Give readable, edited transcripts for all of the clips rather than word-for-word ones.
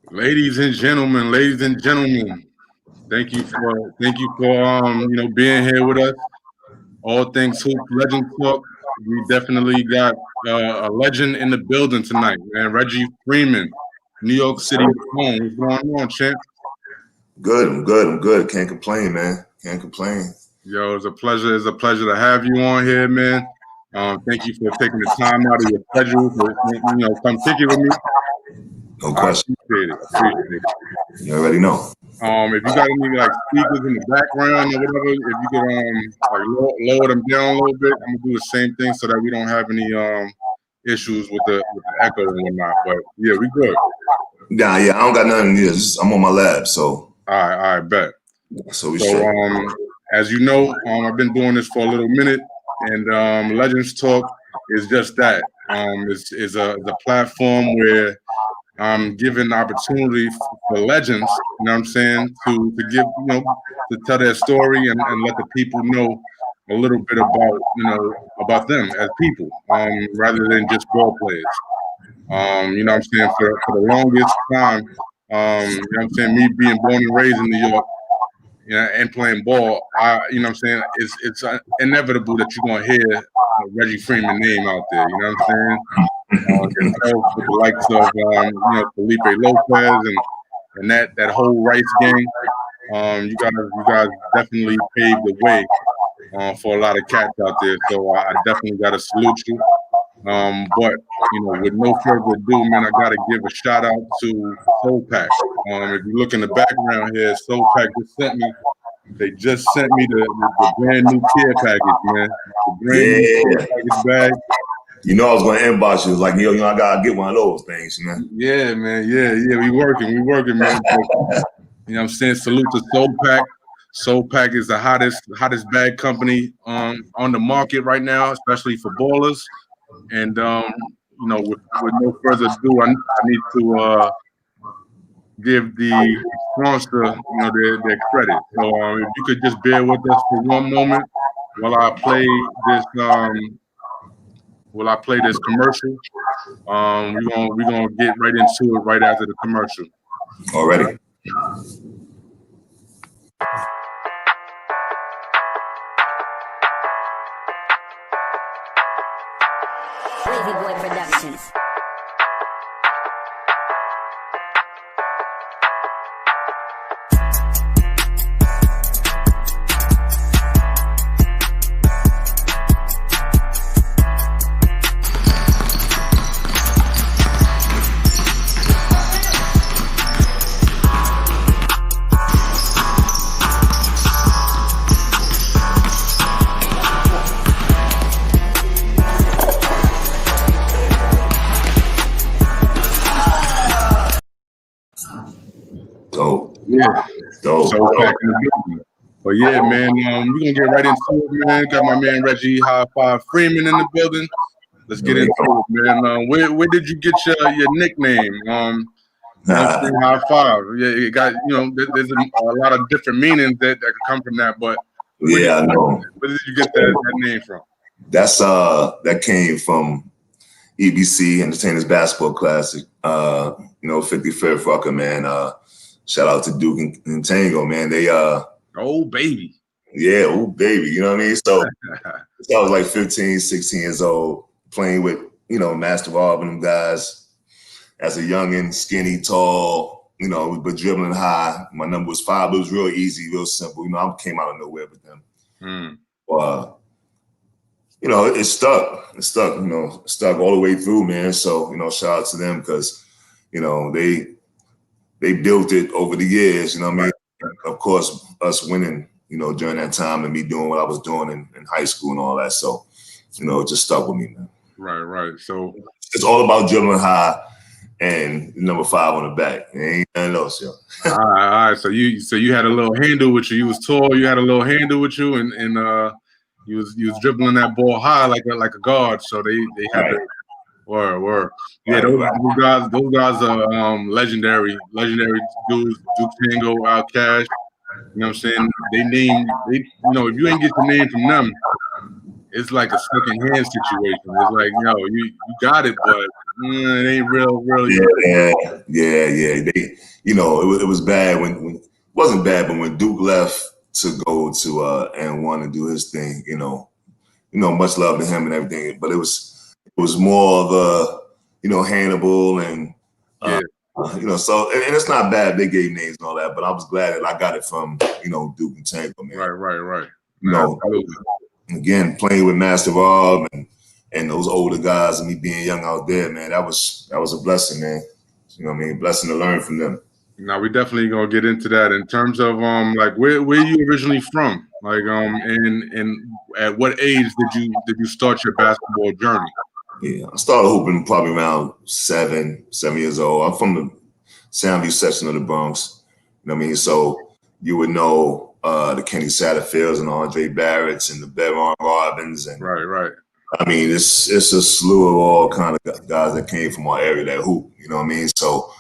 Ladies and gentlemen, thank you for being here with us. All things hoop legend talk. We definitely got a legend in the building tonight, man. Reggie Freeman, New York City home. What's going on, champ? Good, I'm good, I'm good. Can't complain, man. Can't complain. Yo, it's a pleasure. It's a pleasure to have you on here, man. Thank you for taking the time out of your schedule to come kick it with me. No question. Appreciate it. You already know. If you got any like speakers in the background or whatever, if you could lower them down a little bit, I'm gonna do the same thing so that we don't have any issues with the echo and whatnot. But yeah, we good. Yeah, I don't got nothing to do. I'm on my lab, so. All right, bet. So we straight. As you know, I've been doing this for a little minute, and Legends Talk is just that. It's a platform where I'm giving opportunity for legends, you know what I'm saying, to give, to tell their story and let the people know a little bit about them as people, rather than just ball players. You know what I'm saying, for the longest time, you know what I'm saying, me being born and raised in New York, and playing ball, you know what I'm saying, it's inevitable that you're gonna hear Reggie Freeman name out there, you know what I'm saying? With the likes of Felipe Lopez and that whole Rice gang, you guys definitely paved the way for a lot of cats out there. So I definitely gotta salute you. But with no further ado, man, I gotta give a shout out to Soul Pack. If you look in the background here, Soul Pack just sent me the brand new care package, man. The brand new care package bag. You know I was going to inbox you. Like, I got to get one of those things, man. Yeah, man. Yeah. We working, man. But, you know what I'm saying? Salute to Soul Pack. Soul Pack is the hottest bag company on the market right now, especially for ballers. And, with no further ado, I need to give the sponsor, their credit. So if you could just bear with us for one moment while I play this commercial. We're gonna get right into it right after the commercial. Already. Wavy Boy Productions. But yeah, man, we're gonna get right into it, man. Got my man Reggie Freeman in the building. Let's get into it, man. Where did you get your nickname? High Five. Yeah, it got there's a lot of different meanings that could come from that. But I know. Where did you get that name from? That came from EBC Entertainers Basketball Classic. 55th Rucker, man. Shout out to Duke and Tango, man. They oh baby. Yeah, oh baby. You know what I mean? So I was like 15, 16 years old, playing with, Master Rob and them guys as a youngin', skinny, tall, but dribbling high. My number was 5. It was real easy, real simple. I came out of nowhere with them. It stuck. It stuck all the way through, man. So, shout out to them because, they built it over the years, you know what I mean? Of course, us winning, during that time and me doing what I was doing in high school and all that. So, it just stuck with me, man. Right. So it's all about dribbling high and number 5 on the back. It ain't nothing else, yo. All right. So you had a little handle with you. You was tall. You had a little handle with you, and you was dribbling that ball high like a guard. So they had to. Word. Yeah, those guys are legendary dudes. Duke Tango, Cash. You know what I'm saying? If you ain't get your name from them, it's like a second hand situation. It's like, you got it, but it ain't real. Yeah. They, it was bad when it wasn't bad, but when Duke left to go to N1 and do his thing, much love to him and everything. But it was more of a, Hannibal and so and it's not bad they gave names and all that, but I was glad that I got it from Duke and Tango, man. Right. Again, playing with Master Rob and those older guys and me being young out there, man, that was a blessing, man. You know what I mean? Blessing to learn from them. Now we definitely gonna get into that in terms of like where you originally from, like and at what age did you start your basketball journey? Yeah, I started hooping probably around 7 years old. I'm from the Soundview section of the Bronx. You know what I mean? So you would know the Kenny Satterfields and Andre Barretts and the Baron Robbins and right. I mean, it's a slew of all kind of guys that came from our area that hoop. You know what I mean? So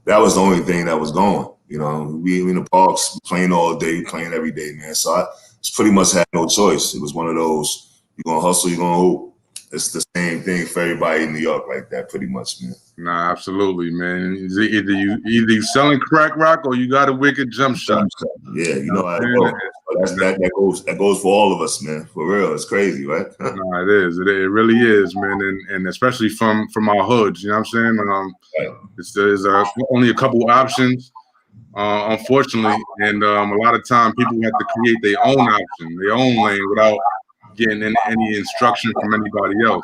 that was the only thing that was going. We in the parks playing all day, playing every day, man. So I just pretty much had no choice. It was one of those, you're gonna hustle, you're gonna hoop. It's the same thing for everybody in New York like that, pretty much, man. Nah, absolutely, man. Either you selling crack rock or you got a wicked jump shot. Yeah, how it goes. That goes for all of us, man. For real, it's crazy, right? Nah, it is. It really is, man. And especially from our hoods, you know what I'm saying? There's only a couple options, unfortunately, and a lot of time people have to create their own option, their own lane without getting any instruction from anybody else.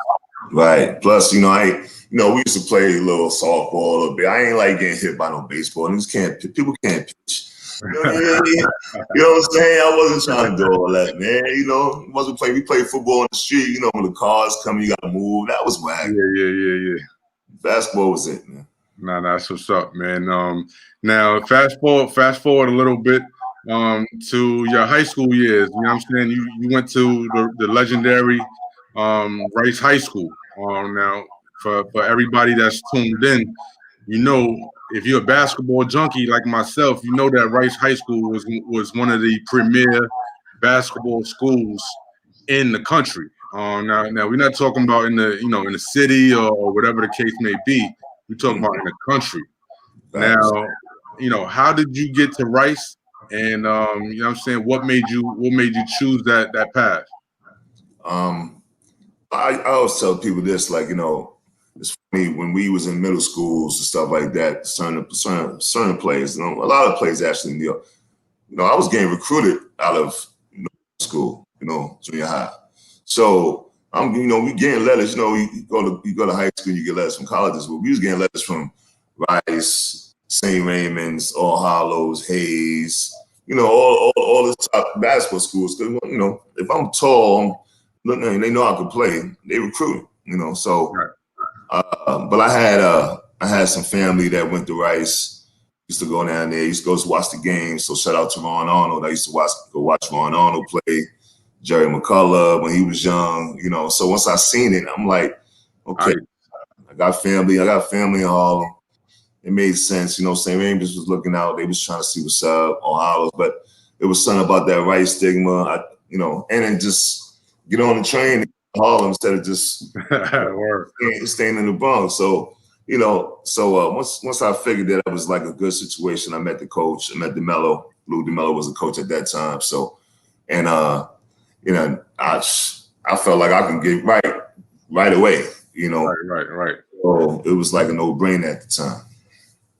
Right. Plus, we used to play a little softball a little bit. I ain't like getting hit by no baseball. People can't pitch. You know what I'm saying? I wasn't trying to do all that, man. Wasn't playing. We played football on the street, when the cars come, you gotta move. That was whack. Yeah. Basketball was it, man. Nah, that's what's up, man. Now fast forward a little bit to your high school years. You know what I'm saying? You went to the legendary Rice High School. Now for everybody that's tuned in, if you're a basketball junkie like myself, you know that Rice High School was one of the premier basketball schools in the country. Now we're not talking about in the city or whatever the case may be. We're talking about in the country. Now, how did you get to Rice? And you know what I'm saying, what made you choose that path? I always tell people this, like, it's funny when we was in middle schools and stuff like that, certain plays, a lot of plays actually in New York. I was getting recruited out of school, junior high. So we getting letters, you go to high school, you get letters from colleges, but we was getting letters from Rice, St. Raymond's, All Hallows, Hayes, all the top basketball schools. Because, if I'm tall, they know I can play. They recruit, So, but I had some family that went to Rice. Used to go down there. Used to go watch the games. So shout out to Ron Arnold. I used to go watch Ron Arnold play. Jerry McCullough when he was young. So once I seen it, I'm like, okay, I got family in Harlem. It made sense. St. Raymond's was looking out. They was trying to see what's up on Hollows, but it was something about that Rice stigma, and then just get on the train to Harlem instead of just staying in the Bronx. So, once I figured that it was like a good situation, I met the coach. I met DeMello. Lou DeMello was a coach at that time. So, and I felt like I could get right away. Right. So it was like a no-brainer at the time.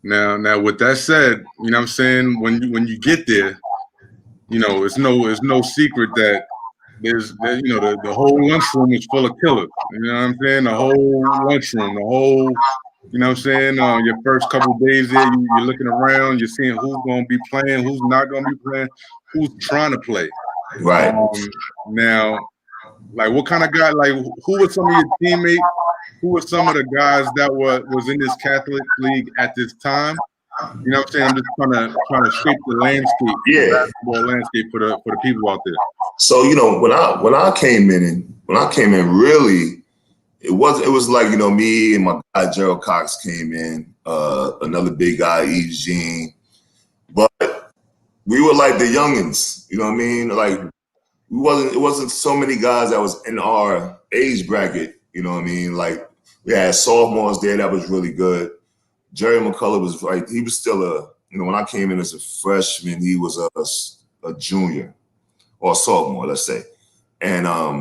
Now, with that said, you know what I'm saying, when you get there, it's no secret that there's the whole lunchroom is full of killers. You know what I'm saying? The whole lunchroom, you know what I'm saying? Your first couple of days there, you're looking around, you're seeing who's going to be playing, who's not going to be playing, who's trying to play. Right. Now, like, what kind of guy? Like, who were some of your teammates? Who were some of the guys that was in this Catholic league at this time? You know what I'm saying? I'm just trying to shape the landscape, the basketball landscape for the people out there. So when I came in, really, it was like me and my guy Gerald Cox came in, another big guy, Eugene, but we were like the youngins. You know what I mean? Like it wasn't so many guys that was in our age bracket. You know what I mean? Like we had sophomores there that was really good. Jerry McCullough was like he was still when I came in as a freshman, he was a junior or a sophomore, let's say. And I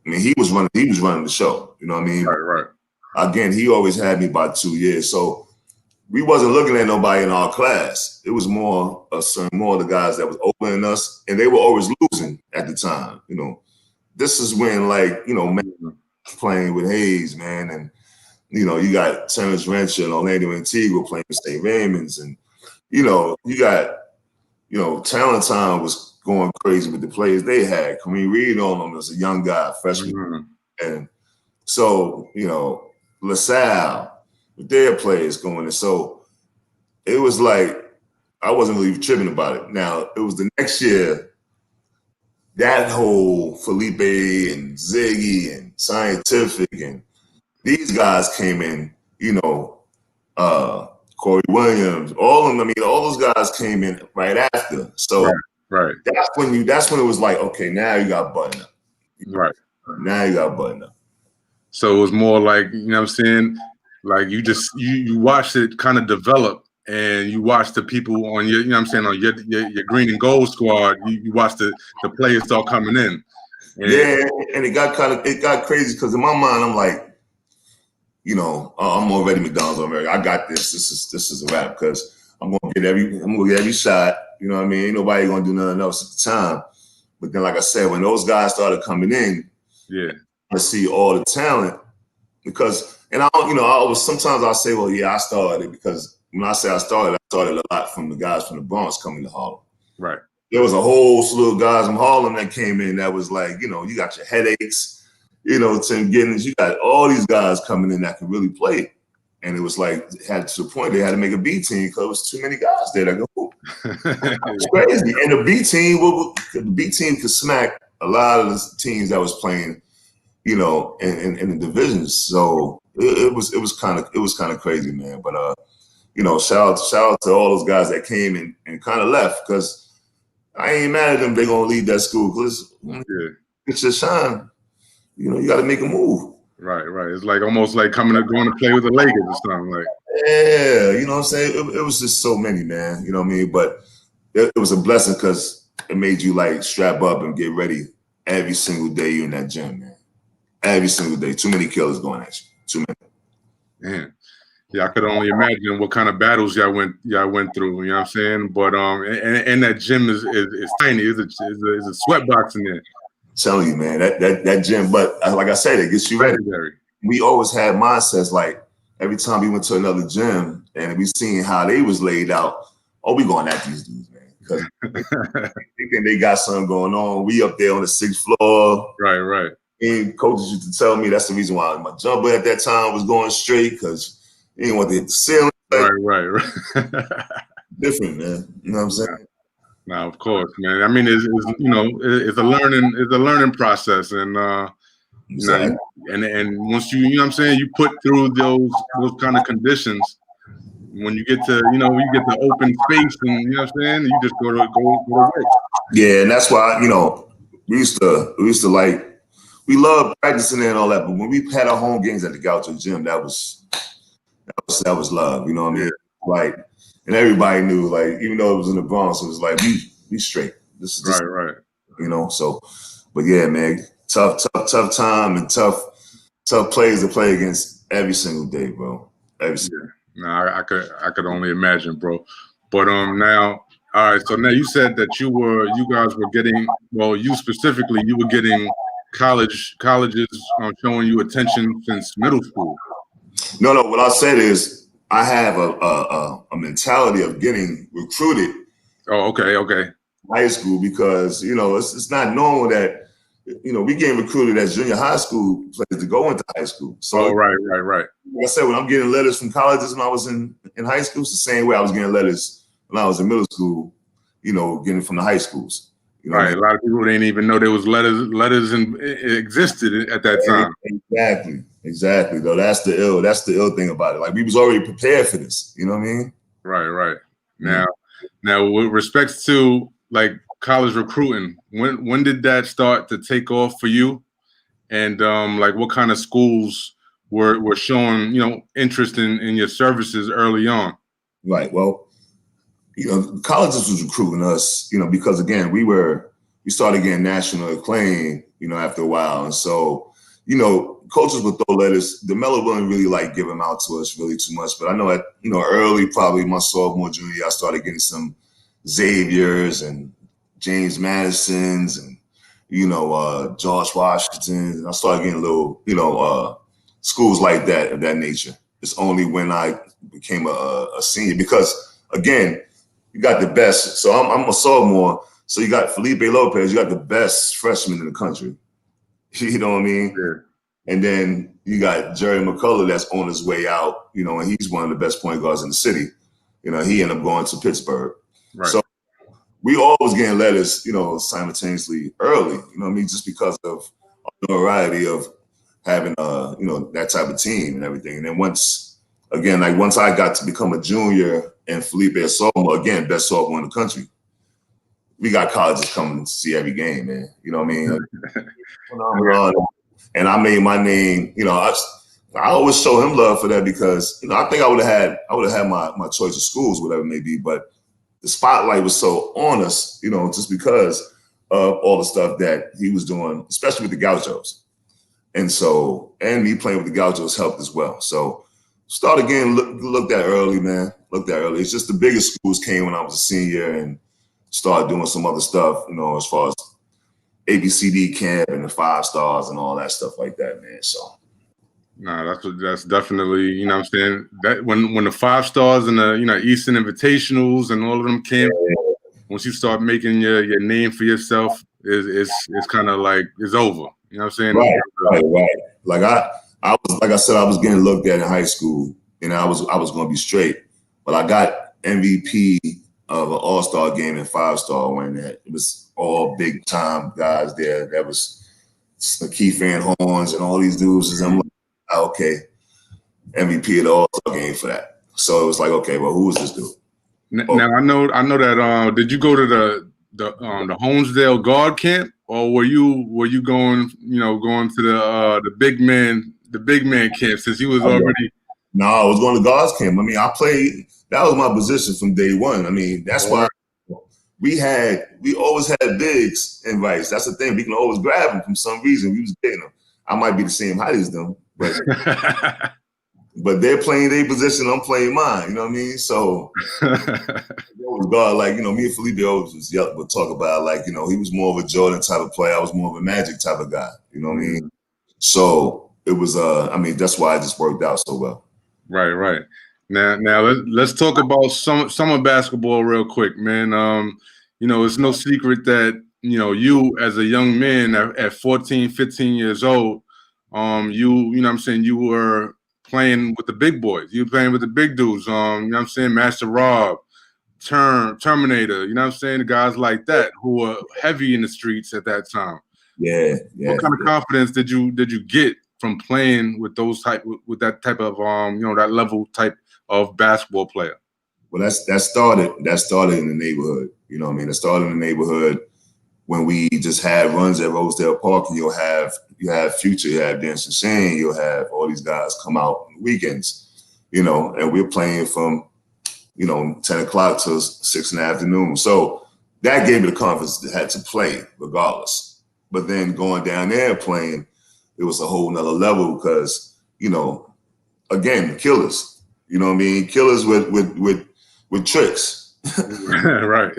mean he was running the show. You know what I mean? Right. Again, he always had me by 2 years. So we wasn't looking at nobody in our class. It was more of the guys that was opening us, and they were always losing at the time. You know, this is when man playing with Hayes, man, and you got Terrence Rencher and Orlando Antigua playing with St. Raymond's, and you got Talent Time was going crazy with the players they had. Kareem Reed on them as a young guy, freshman, and so LaSalle. Their players going in. So it was like I wasn't really tripping about it. Now it was the next year that whole Felipe and Ziggy and Scientific and these guys came in, Corey Williams, all of them. I mean, all those guys came in right after. So right. That's when it was like, okay, now you got button up. Right. Now you got button up. So it was more like, you know what I'm saying? Like you just you watched it kind of develop, and you watched the people on your, on your green and gold squad. You watched the players start coming in. And it got crazy because in my mind I'm like, I'm already McDonald's America. I got this. This is a wrap because I'm gonna get every shot. You know what I mean? Ain't nobody gonna do nothing else at the time. But then, like I said, when those guys started coming in, I see all the talent because. And sometimes I'll say, well, yeah, I started because when I say I started a lot from the guys from the Bronx coming to Harlem. Right. There was a whole slew of guys from Harlem that came in that was like, you got your headaches, Tim Giddens, you got all these guys coming in that could really play. And it was like, had to the point they had to make a B team because there was too many guys there that go, it's crazy. And the B team could smack a lot of the teams that was playing, in the divisions. So it was kind of crazy, man. But shout out to all those guys that came and kind of left because I ain't mad at them. They're gonna leave that school because it's your shine. You got to make a move. Right. It's like almost like going to play with the Lakers or something like. Yeah, you know what I'm saying. It was just so many, man. You know what I mean. But it was a blessing because it made you like strap up and get ready every single day you in that gym, man. Every single day. Too many killers going at you. Too many. Man. Yeah, I could only imagine what kind of battles y'all went through. You know what I'm saying? But and that gym is tiny. It's a sweat box in there. I'm telling you, man, that gym. But like I said, it gets you ready. We always had mindsets like every time we went to another gym and we seen how they was laid out. Oh, we going at these dudes, man, because thinking they got something going on. We up there on the 6th floor. Right. And coaches used to tell me that's the reason why my jumper at that time was going straight because he didn't want to hit the ceiling. Right. Different, man. You know what I'm saying? Now, of course, man. I mean, it's a learning process, and exactly. and once you know what I'm saying, you put through those kind of conditions. When you get to you get the open space, and you know what I'm saying, you just go to work. Yeah, and that's why we used to like. We loved practicing and all that, but when we had our home games at the Gaucho Gym, that was love. You know what I mean? Like, and everybody knew, like, even though it was in the Bronx, it was like we straight. This is right. So, but yeah, man, tough time and tough players to play against every single day, bro. Every single day. No, I could only imagine, bro. But now, all right. So now you said that you guys were getting, well, you specifically, you were getting colleges showing you attention since middle school. No. What I said is I have a mentality of getting recruited. Oh, okay. High school because it's not normal that we getting recruited as junior high school players to go into high school. So right. Like I said, when I'm getting letters from colleges when I was in high school, it's the same way I was getting letters when I was in middle school. Getting from the high schools. Right. A lot of people didn't even know there was letters existed at that time. Exactly. Though that's the ill thing about it. Like we was already prepared for this. You know what I mean? Right. Now with respect to like college recruiting. When did that start to take off for you? And like, what kind of schools were showing interest in your services early on? Right. Well, colleges was recruiting us, because again, we started getting national acclaim, after a while. And so, coaches would throw letters. DeMello wouldn't really like give them out to us really too much. But I know at, early, probably my sophomore, junior year, I started getting some Xaviers and James Madisons and, George Washington. And I started getting little, schools like that, of that nature. It's only when I became a senior, because again, you got the best. So I'm a sophomore. So you got Felipe Lopez, you got the best freshman in the country. You know what I mean? Yeah. And then you got Jerry McCullough that's on his way out, and he's one of the best point guards in the city. He ended up going to Pittsburgh. Right. So we always getting letters, simultaneously early, just because of the variety of having, that type of team and everything. And then once I got to become a junior and Felipe a sophomore, again, best sophomore in the country, we got colleges coming to see every game, man. You know what I mean? And I made my name, I always show him love for that, because, I think I would have had my choice of schools, whatever it may be, but the spotlight was so on us, just because of all the stuff that he was doing, especially with the Gauchos. And me playing with the Gauchos helped as well. So started getting looked at early, man. It's just the biggest schools came when I was a senior and started doing some other stuff, as far as ABCD camp and the 5 stars and all that stuff like that, man. So. No, that's definitely, what I'm saying, that when the 5 stars and the, Eastern Invitationals and all of them came, once you start making your name for yourself, it's kind of like it's over. You know what I'm saying? Right. Like I said, I was getting looked at in high school, and I was going to be straight, but I got MVP of an all-star game and 5-star when it was all big time guys there. That was Keith Van Horns and all these dudes. And I'm like, okay, MVP of the all-star game for that. So it was like, okay, well, who is this dude? Now I know that. Did you go to the Holmesdale guard camp, or were you going to the big man camp, since you was already? No, I was going to guards camp. I mean, I played. That was my position from day one. I mean, that's why we always had bigs in Rice. That's the thing. We can always grab them from some reason. We was getting them. I might be the same height as them, but but they're playing their position. I'm playing mine. You know what I mean? So God, like, me and Felipe always would talk about, like, he was more of a Jordan type of player. I was more of a Magic type of guy. You know what I mean? So it was. That's why it just worked out so well. Right. Now let's talk about summer basketball real quick, man. It's no secret that you as a young man at 14, 15 years old, you were playing with the big boys. You were playing with the big dudes. Master Rob, Terminator. The guys like that who were heavy in the streets at that time. Yeah. What kind of confidence did you get from playing with that type of that level type of basketball player? Well, that started in the neighborhood. You know what I mean? It started in the neighborhood when we just had runs at Rosedale Park, and you have Future, you have Dancing Shane, you'll have all these guys come out on the weekends, and we're playing from 10 o'clock till 6 in the afternoon. So that gave me the confidence to have to play regardless. But then going down there playing, it was a whole nother level, because again, killers. You know what I mean? Killers with tricks. Right.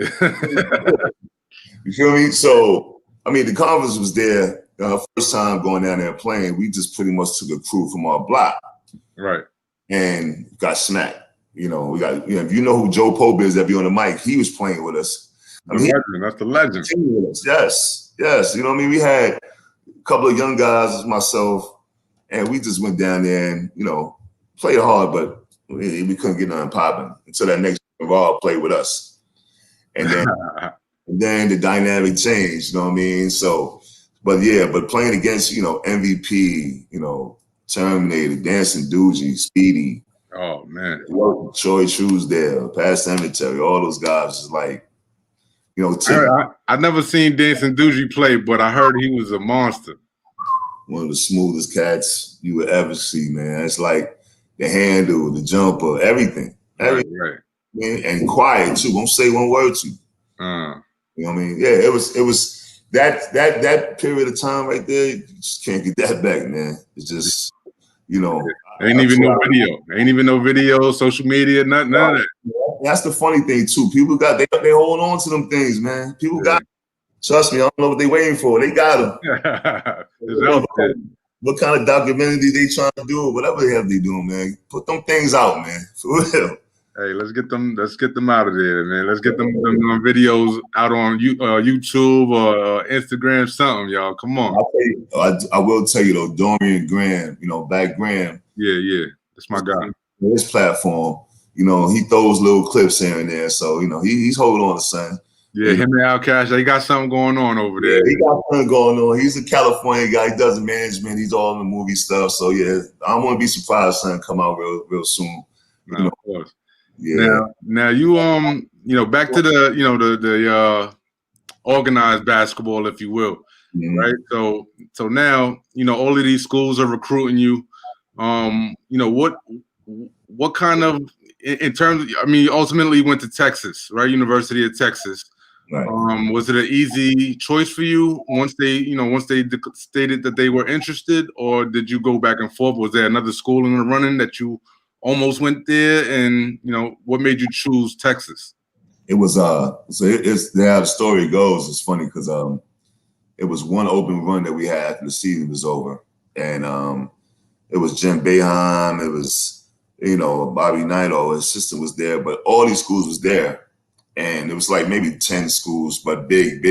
You feel me? So, I mean, the confidence was there. First time going down there playing, we just pretty much took a crew from our block. Right. And got smacked. We got, if you know who Joe Pope is that be on the mic, he was playing with us. That's the legend. Yes. You know what I mean? We had a couple of young guys, myself, and we just went down there and, played hard, but we couldn't get nothing popping until that next Rob played with us. And then the dynamic changed, you know what I mean? So, but playing against, MVP, Terminator, Dancing Doogie, Speedy. Oh, man. Troy Truesdale, Pat Cemetery, all those guys is like, You know, I never seen Dancing Doogie play, but I heard he was a monster. One of the smoothest cats you would ever see, man. It's like the handle, the jumper, everything. Right. Man, and quiet too. Won't say one word to you. You know what I mean? Yeah, it was that period of time right there. You just can't get that back, man. It's just, you know, ain't even no video, social media, none of that. That's the funny thing too. People they hold on to them things, man. People got. Trust me, I don't know what they waiting for. They got them. What kind of documentary they trying to do, or whatever the hell they doing, man. Put them things out, man. For real. Hey, let's get them out of there, man. Let's get them videos out on YouTube or Instagram, something, y'all. Come on. I'll tell you, I will tell you though, Dorian Graham, Back Graham. Yeah. That's my guy. His platform, he throws little clips here and there. So, he's holding on to something. Yeah, him and Outkast, they got something going on over there. Yeah, he got something going on. He's a California guy. He does management. He's all in the movie stuff. So yeah, I wouldn't be surprised something come out real soon. Of course. Yeah. Now you back to the organized basketball, if you will, right? So now all of these schools are recruiting you. What kind of, in terms, ultimately you went to Texas, right? University of Texas. Right. Was it an easy choice for you once they stated that they were interested, or did you go back and forth? Was there another school in the running that you almost went there, and what made you choose Texas? It was it's how the story goes. It's funny because it was one open run that we had after the season was over, and it was Jim Boeheim, it was Bobby Naito, his sister was there, but all these schools was there. And it was like maybe 10 schools, but big,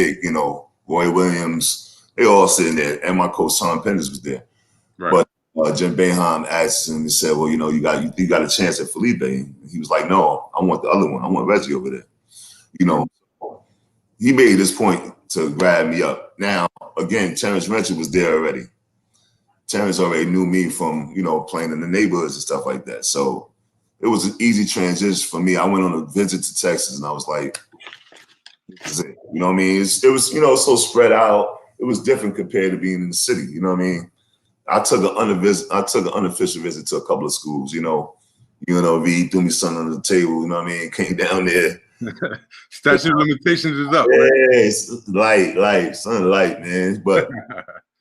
Roy Williams, they all sitting there. And my coach, Tom Penders, was there. Right. But Jim Boeheim asked him and said, well, you got a chance at Felipe. And he was like, no, I want the other one. I want Reggie over there. He made this point to grab me up. Now, again, Terrence Mitchell was there already. Terrence already knew me from, playing in the neighborhoods and stuff like that. So it was an easy transition for me. I went on a visit to Texas, and I was like, "This is it." You know what I mean? It was so spread out. It was different compared to being in the city. You know what I mean? I took an unofficial visit to a couple of schools. UNLV threw me something on the table. You know what I mean? Came down there. Statute of limitations is up. Yeah, right? Something light, man. But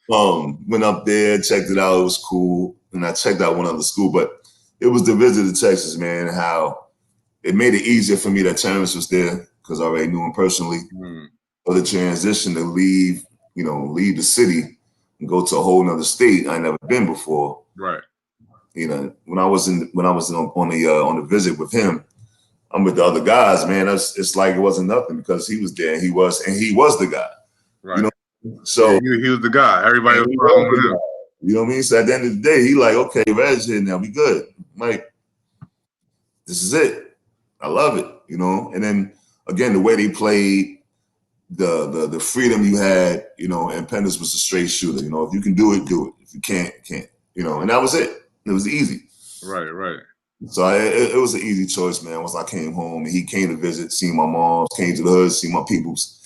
went up there, checked it out. It was cool, and I checked out one other school, but. It was the visit to Texas, man, and how it made it easier for me that Terrence was there because I already knew him personally. For the transition to leave the city and go to a whole nother state I never been before. Right. When I was on the visit with him, I'm with the other guys, man. It's like it wasn't nothing because he was there and he was the guy. Right. So he was the guy. Everybody was following him. You know what I mean? So at the end of the day, he like, okay, Reg's here now. We good. I'm like, this is it. I love it. And then again, the way they played, the freedom you had, and Penders was a straight shooter. If you can do it, do it. If you can't, can't. And that was it. It was easy. Right. So it was an easy choice, man. Once I came home and he came to visit, see my mom, came to the hood, see my peoples,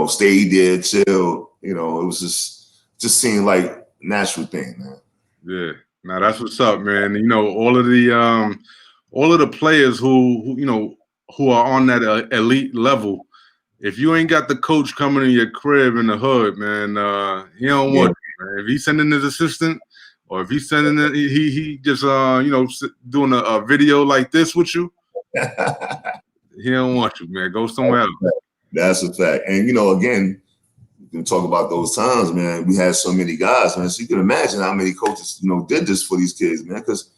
stayed there, chilled. It was just seemed like natural thing, man. Yeah, now that's what's up, man. All of the players who are on that elite level. If you ain't got the coach coming in your crib in the hood, man, he don't want you, man. If he's sending his assistant, or if he's sending it, he just doing a video like this with you, he don't want you, man. Go somewhere else. That's a fact. And again. You can talk about those times, man. We had so many guys, man. So you can imagine how many coaches, did this for these kids, man. Because,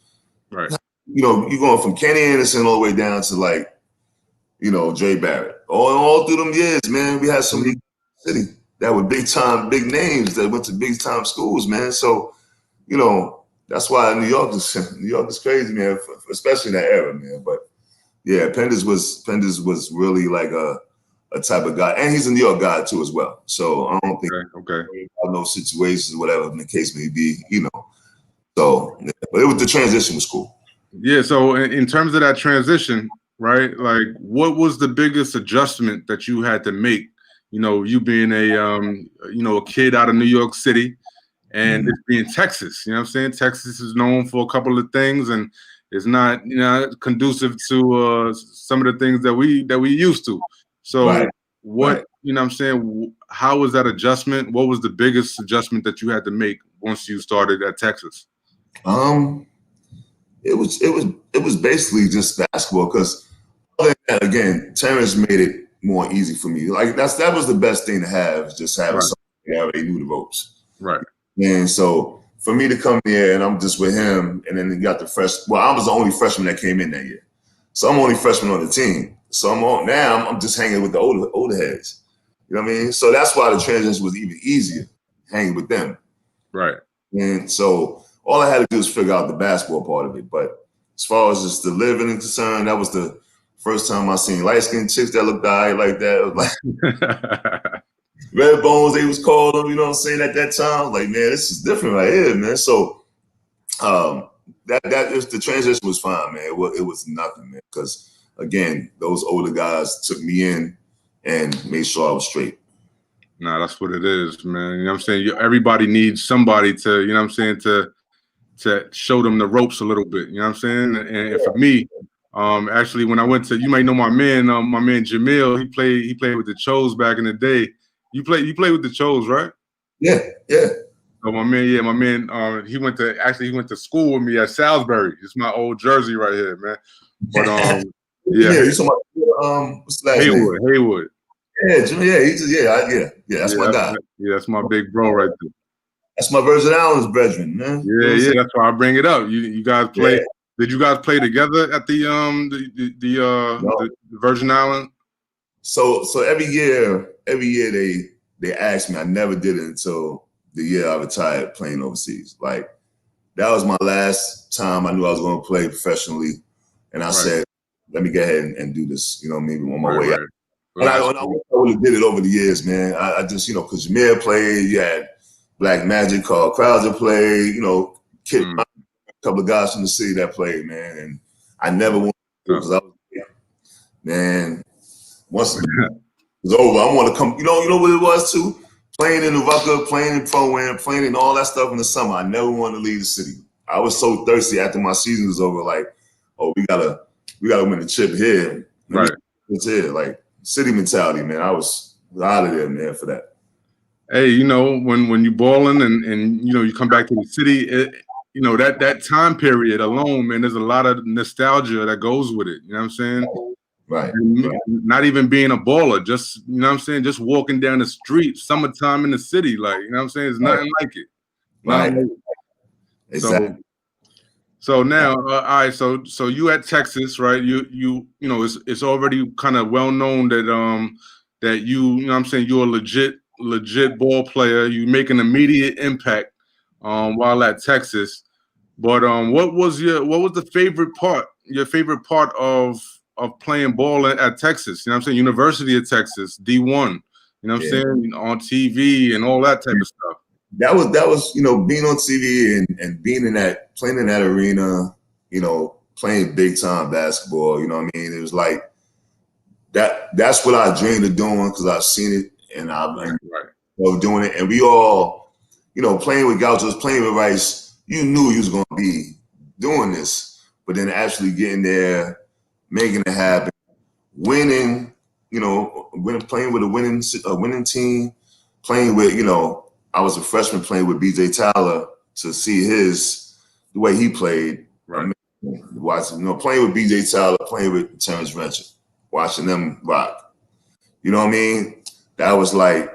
right, you're going from Kenny Anderson all the way down to Jay Barrett. All through them years, man. We had so many city that were big names that went to big time schools, man. So, that's why New York is crazy, man. Especially in that era, man. But yeah, Penders was really like a type of guy, and he's a New York guy too as well. So I don't think no situations, whatever the case may be, So, but the transition was cool. Yeah. So in terms of that transition, right? Like, what was the biggest adjustment that you had to make? You know, you being a kid out of New York City, and this being Texas. You know what I'm saying? Texas is known for a couple of things, and it's not conducive to some of the things that we used to. So, Right. what you know what I'm saying? How was that adjustment? What was the biggest adjustment that you had to make once you started at Texas? It was basically just basketball because again, Terrence made it more easy for me. Like that was the best thing to have, just having Right. somebody that already knew the ropes. Right. And so for me to come here and I'm just with him, and then he got the I was the only freshman that came in that year, so I'm only freshman on the team. So I'm just hanging with the older heads. You know what I mean? So that's why the transition was even easier, hanging with them. Right. And so all I had to do was figure out the basketball part of it. But as far as just the living and concern, that was the first time I seen light-skinned chicks that looked all right like that. It was like Red Bones, they was called them, you know what I'm saying, at that time. I was like, man, this is different right here, man. So the transition was fine, man. It was nothing, man. Because again, those older guys took me in and made sure I was straight. Nah, that's what it is, man. You know what I'm saying? Everybody needs somebody to, you know what I'm saying, to show them the ropes a little bit. You know what I'm saying? And for me, actually, when I went to, you might know my man Jamil. He played with the Chos back in the day. You played with the Chos, right? Yeah. So my man, he went to school with me at Salisbury. It's my old jersey right here, man. But yeah, you talking about what's the last name? Haywood. Yeah, Jimmy. Yeah, that's my guy. That's my big bro right there. That's my Virgin Islands brethren, man. Yeah, that's why I bring it up. You guys play? Yeah. Did you guys play together at the Virgin Island? So every year they asked me. I never did it until the year I retired playing overseas. Like that was my last time I knew I was going to play professionally, and I said, "Let me go ahead and do this." You know, maybe on my way out. And I would have did it over the years, man. I just because Jameer played, you had Black Magic, Carl Krauser played, Kid, a couple of guys from the city that played, man. And I never wanted to because I was, man, once it was over, I want to come. You know what it was too? Playing in the Rucker, playing in Pro-Am, playing in all that stuff in the summer. I never wanted to leave the city. I was so thirsty after my season was over, like, oh, we gotta win the chip here. Right. It's here, like city mentality, man. I was out of there, man, for that. Hey, when you balling and you come back to the city, that time period alone, man, there's a lot of nostalgia that goes with it. You know what I'm saying? Right. Not even being a baller, just just walking down the street, summertime in the city, like you know what I'm saying? It's nothing like it. Right. Exactly. So now, all right. So you at Texas, right? It's already kind of well known that you know what I'm saying, you're a legit ball player. You make an immediate impact while at Texas. But what was the favorite part? Your favorite part of playing ball at Texas? You know what I'm saying? University of Texas, D1. You know what I'm saying? On TV and all that type of stuff. That was being on TV and being playing in that arena, playing big time basketball. You know what I mean? It was like that. That's what I dreamed of doing because I've seen it and I've been doing it. And we all, playing with Gauchos, playing with Rice, you knew you was going to be doing this, but then actually getting there, making it happen, winning, playing with a winning team, playing with, I was a freshman playing with BJ Tyler to see the way he played. Right. Watching, playing with BJ Tyler, playing with Terrence Venture, watching them rock. You know what I mean? That was like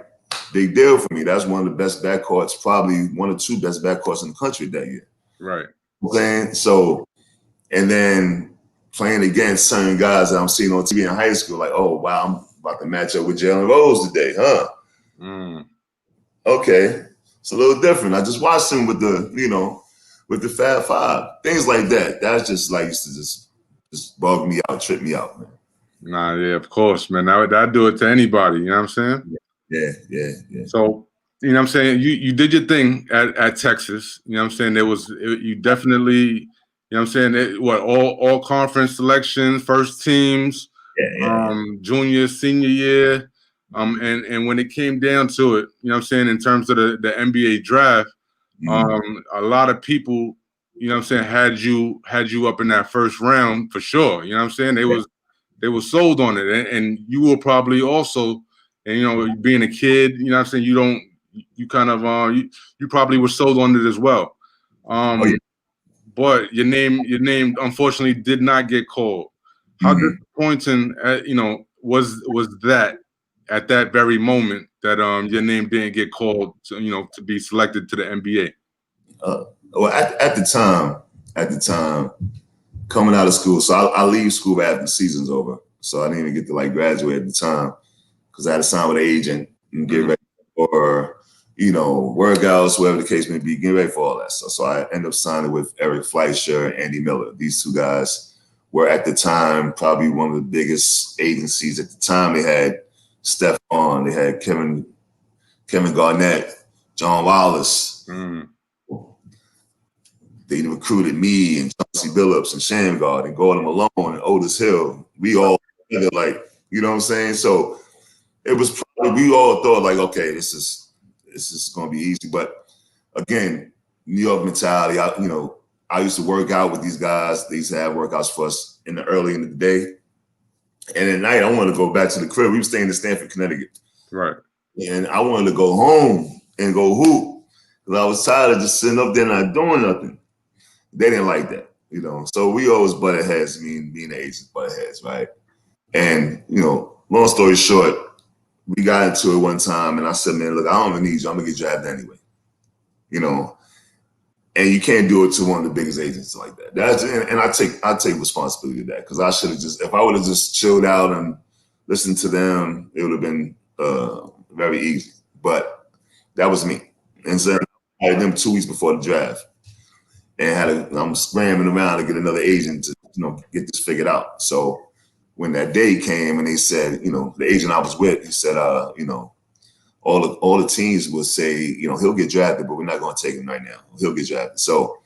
big deal for me. That's one of the best backcourts, probably one or two best backcourts in the country that year. Right. Playing so, and then playing against certain guys that I'm seeing on TV in high school, like, oh wow, I'm about to match up with Jalen Rose today, huh? Okay, it's a little different. I just watched him with the Fab Five, things like that. That's just like used to just bug me out, trip me out, man. Nah, yeah, of course, man. I'd do it to anybody. You know what I'm saying? Yeah. So, you know what I'm saying? You did your thing at Texas. You know what I'm saying? You definitely, You know what I'm saying? All conference selections, first teams, junior, senior year. And when it came down to it, you know what I'm saying, in terms of the NBA draft, a lot of people, you know what I'm saying, had you up in that first round for sure. You know what I'm saying? They were sold on it. And you were probably also, and you know, being a kid, you know what I'm saying, you kind of you probably were sold on it as well. But your name unfortunately did not get called. How disappointing, you know, was that at that very moment that your name didn't get called to, you know, to be selected to the NBA? Well, at the time, coming out of school, so I leave school after the season's over, so I didn't even get to like graduate at the time because I had to sign with an agent and get ready for, you know, workouts, whatever the case may be, get ready for all that stuff. So I ended up signing with Eric Fleischer and Andy Miller. These two guys were at the time probably one of the biggest agencies at the time. They had Stephon, they had Kevin Garnett, John Wallace. They recruited me and Chauncey Billups and Shamgard and Gordon Malone and Otis Hill. We all together, like, you know what I'm saying? So it was probably, we all thought like, okay, this is going to be easy. But again, New York mentality. I used to work out with these guys. They used to have workouts for us in the day. And at night, I wanted to go back to the crib. We were staying in Stamford, Connecticut. Right. And I wanted to go home and go hoop because I was tired of just sitting up there not doing nothing. They didn't like that, you know. So we always butted heads, me and the agents butted heads, right? And, you know, long story short, we got into it one time and I said, man, look, I don't even need you. I'm going to get drafted anyway, you know. And you can't do it to one of the biggest agents like that. And I take responsibility to that because I should have if I would have just chilled out and listened to them, it would have been very easy. But that was me. And so I had them 2 weeks before the draft. And I'm scrambling around to get another agent to, you know, get this figured out. So when that day came and they said, you know, the agent I was with, he said, you know, all the teams will say, you know, he'll get drafted, but we're not going to take him right now. He'll get drafted. So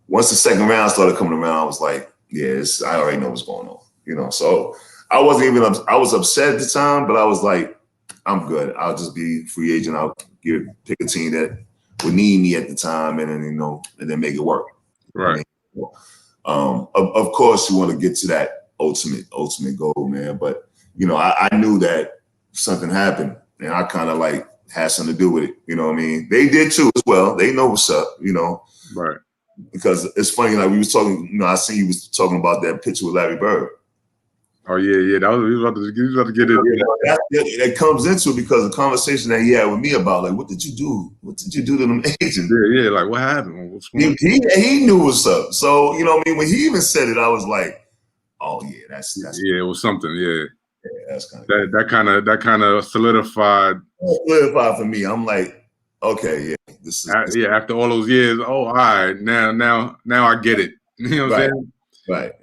once the second round started coming around, I was like, yes, I already know what's going on, you know. So I was upset at the time, but I was like, I'm good. I'll just be free agent. I'll pick a team that would need me at the time, and then, you know, and then make it work. Right. Of course, you want to get to that ultimate goal, man. But you know, I knew that something happened, and I kind of like had something to do with it. You know what I mean? They did too as well. They know what's up. You know, right? Because it's funny. Like we was talking. You know, I seen you was talking about that picture with Larry Bird. Oh yeah. That was, he was about to get it. That comes into because the conversation that he had with me about like, what did you do? What did you do to them agents? Yeah. Like what happened? What's going on? He knew what's up. So you know what I mean? When he even said it, I was like, oh yeah, that's yeah, it was something. Yeah. That's kind of that kind of solidified for me. I'm like, okay, yeah, this is after all those years. Oh, all right, now I get it. You know what I'm saying? Right.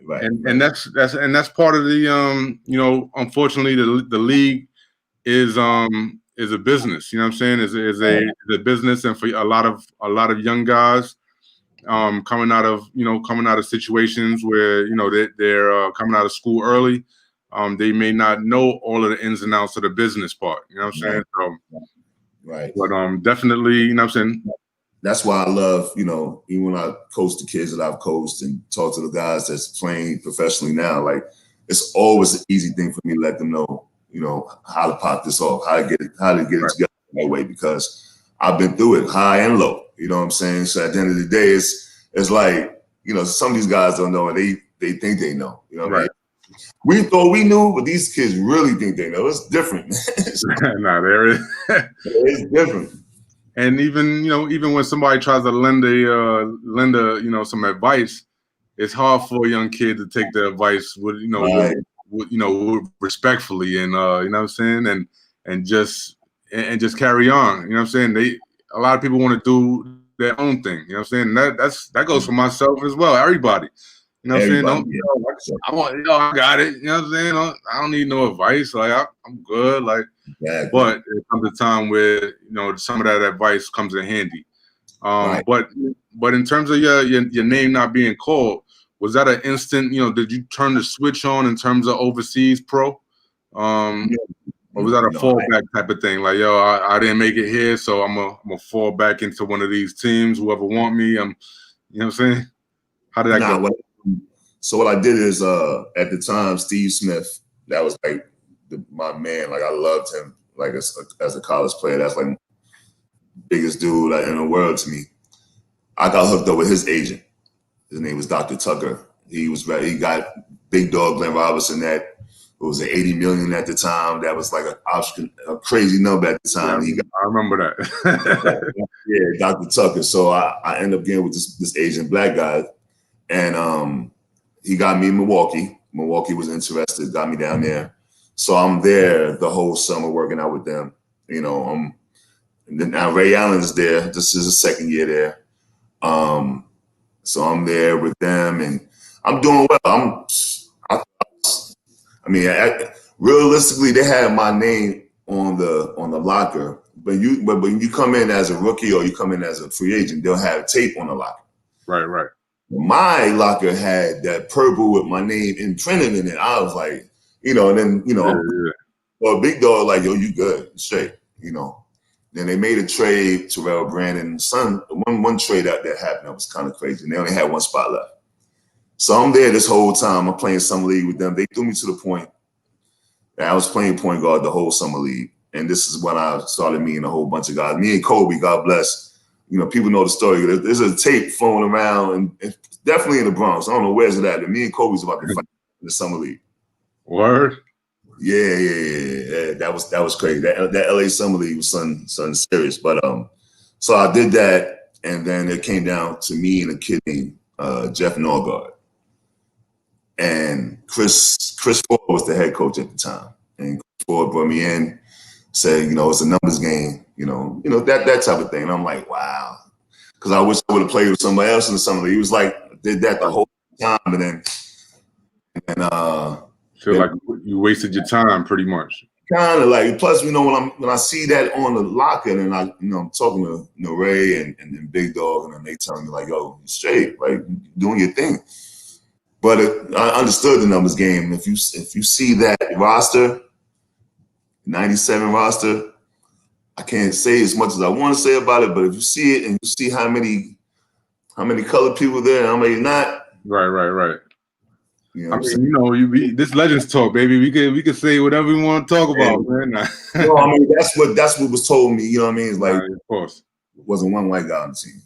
And that's part of the you know, unfortunately the league is a business. You know what I'm saying? Is a business, and for a lot of young guys coming out of situations where, you know, they're coming out of school early. They may not know all of the ins and outs of the business part. You know what I'm saying? Right. But definitely, you know what I'm saying? That's why I love, you know, even when I coach the kids that I've coached and talk to the guys that's playing professionally now, like it's always an easy thing for me to let them know, you know, how to pop this off, how to get it together that way, because I've been through it high and low. You know what I'm saying? So at the end of the day, it's like, you know, some of these guys don't know and they think they know. You know what I mean? We thought we knew, but these kids really think they know. It's different. Nah, there is. It's different. And even when somebody tries to lend you know, some advice, it's hard for a young kid to take the advice with respectfully and you know what I'm saying, and just carry on. You know what I'm saying? A lot of people want to do their own thing. You know what I'm saying? That goes for myself as well. Everybody. You know what I'm saying? I got it. You know what I'm saying? I don't need no advice. Like I'm good. Like. Exactly. But it comes a time where, you know, some of that advice comes in handy. But But in terms of your name not being called, was that an instant? Did you turn the switch on in terms of overseas pro? Or was that a fallback type of thing? Like, yo, I didn't make it here, so I'm gonna fall back into one of these teams. Whoever want me, you know what I'm saying? How did that go? So what I did is, at the time, Steve Smith, that was like my man. Like I loved him, like as a college player. That's like biggest dude in the world to me. I got hooked up with his agent. His name was Dr. Tucker. He got big dog Glenn Robinson that. It was an $80 million at the time. That was like a crazy number at the time. Yeah, I remember that. Yeah, Dr. Tucker. So I ended up getting with this Asian black guy, and he got me in Milwaukee. Milwaukee was interested, got me down there. So I'm there the whole summer working out with them. And then now Ray Allen's there. This is his second year there. So I'm there with them, and I'm doing well. Realistically, they had my name on the locker, but when you come in as a rookie or you come in as a free agent, they'll have tape on the locker. Right. My locker had that purple with my name imprinted in it. I was like, and then well, big dog like, yo, you good, straight, Then they made a trade, Terrell Brandon, son. One trade out that happened that was kind of crazy. And they only had one spot left. So I'm there this whole time. I'm playing summer league with them. They threw me to the point that I was playing point guard the whole summer league. And this is when I started meeting a whole bunch of guys. Me and Kobe, God bless. People know the story. There's a tape flowing around, and definitely in the Bronx. I don't know where's it at. But me and Kobe's about to fight in the summer league. Word? Yeah. That was crazy. That LA summer league was something serious. But so I did that, and then it came down to me and a kid named Jeff Norgard. And Chris Ford was the head coach at the time. And Chris Ford brought me in, said, it's a numbers game, that type of thing. And I'm like, wow. Because I wish I would have played with somebody else in the summer league. He was like, did that the whole time. And feel like you wasted your time pretty much. Kind of like, plus, when I see that on the locker, and I'm talking to Ray and Big Dog, and then they tell me like, yo, straight, like doing your thing. But I understood the numbers game. If you see that roster, 97 roster, I can't say as much as I want to say about it. But if you see it and you see how many colored people there, and how many not, right. This Legends Talk, baby. We could say whatever we want to talk about, man. That's what was told me. You know what I mean? It's like, of course, there wasn't one white guy on the team.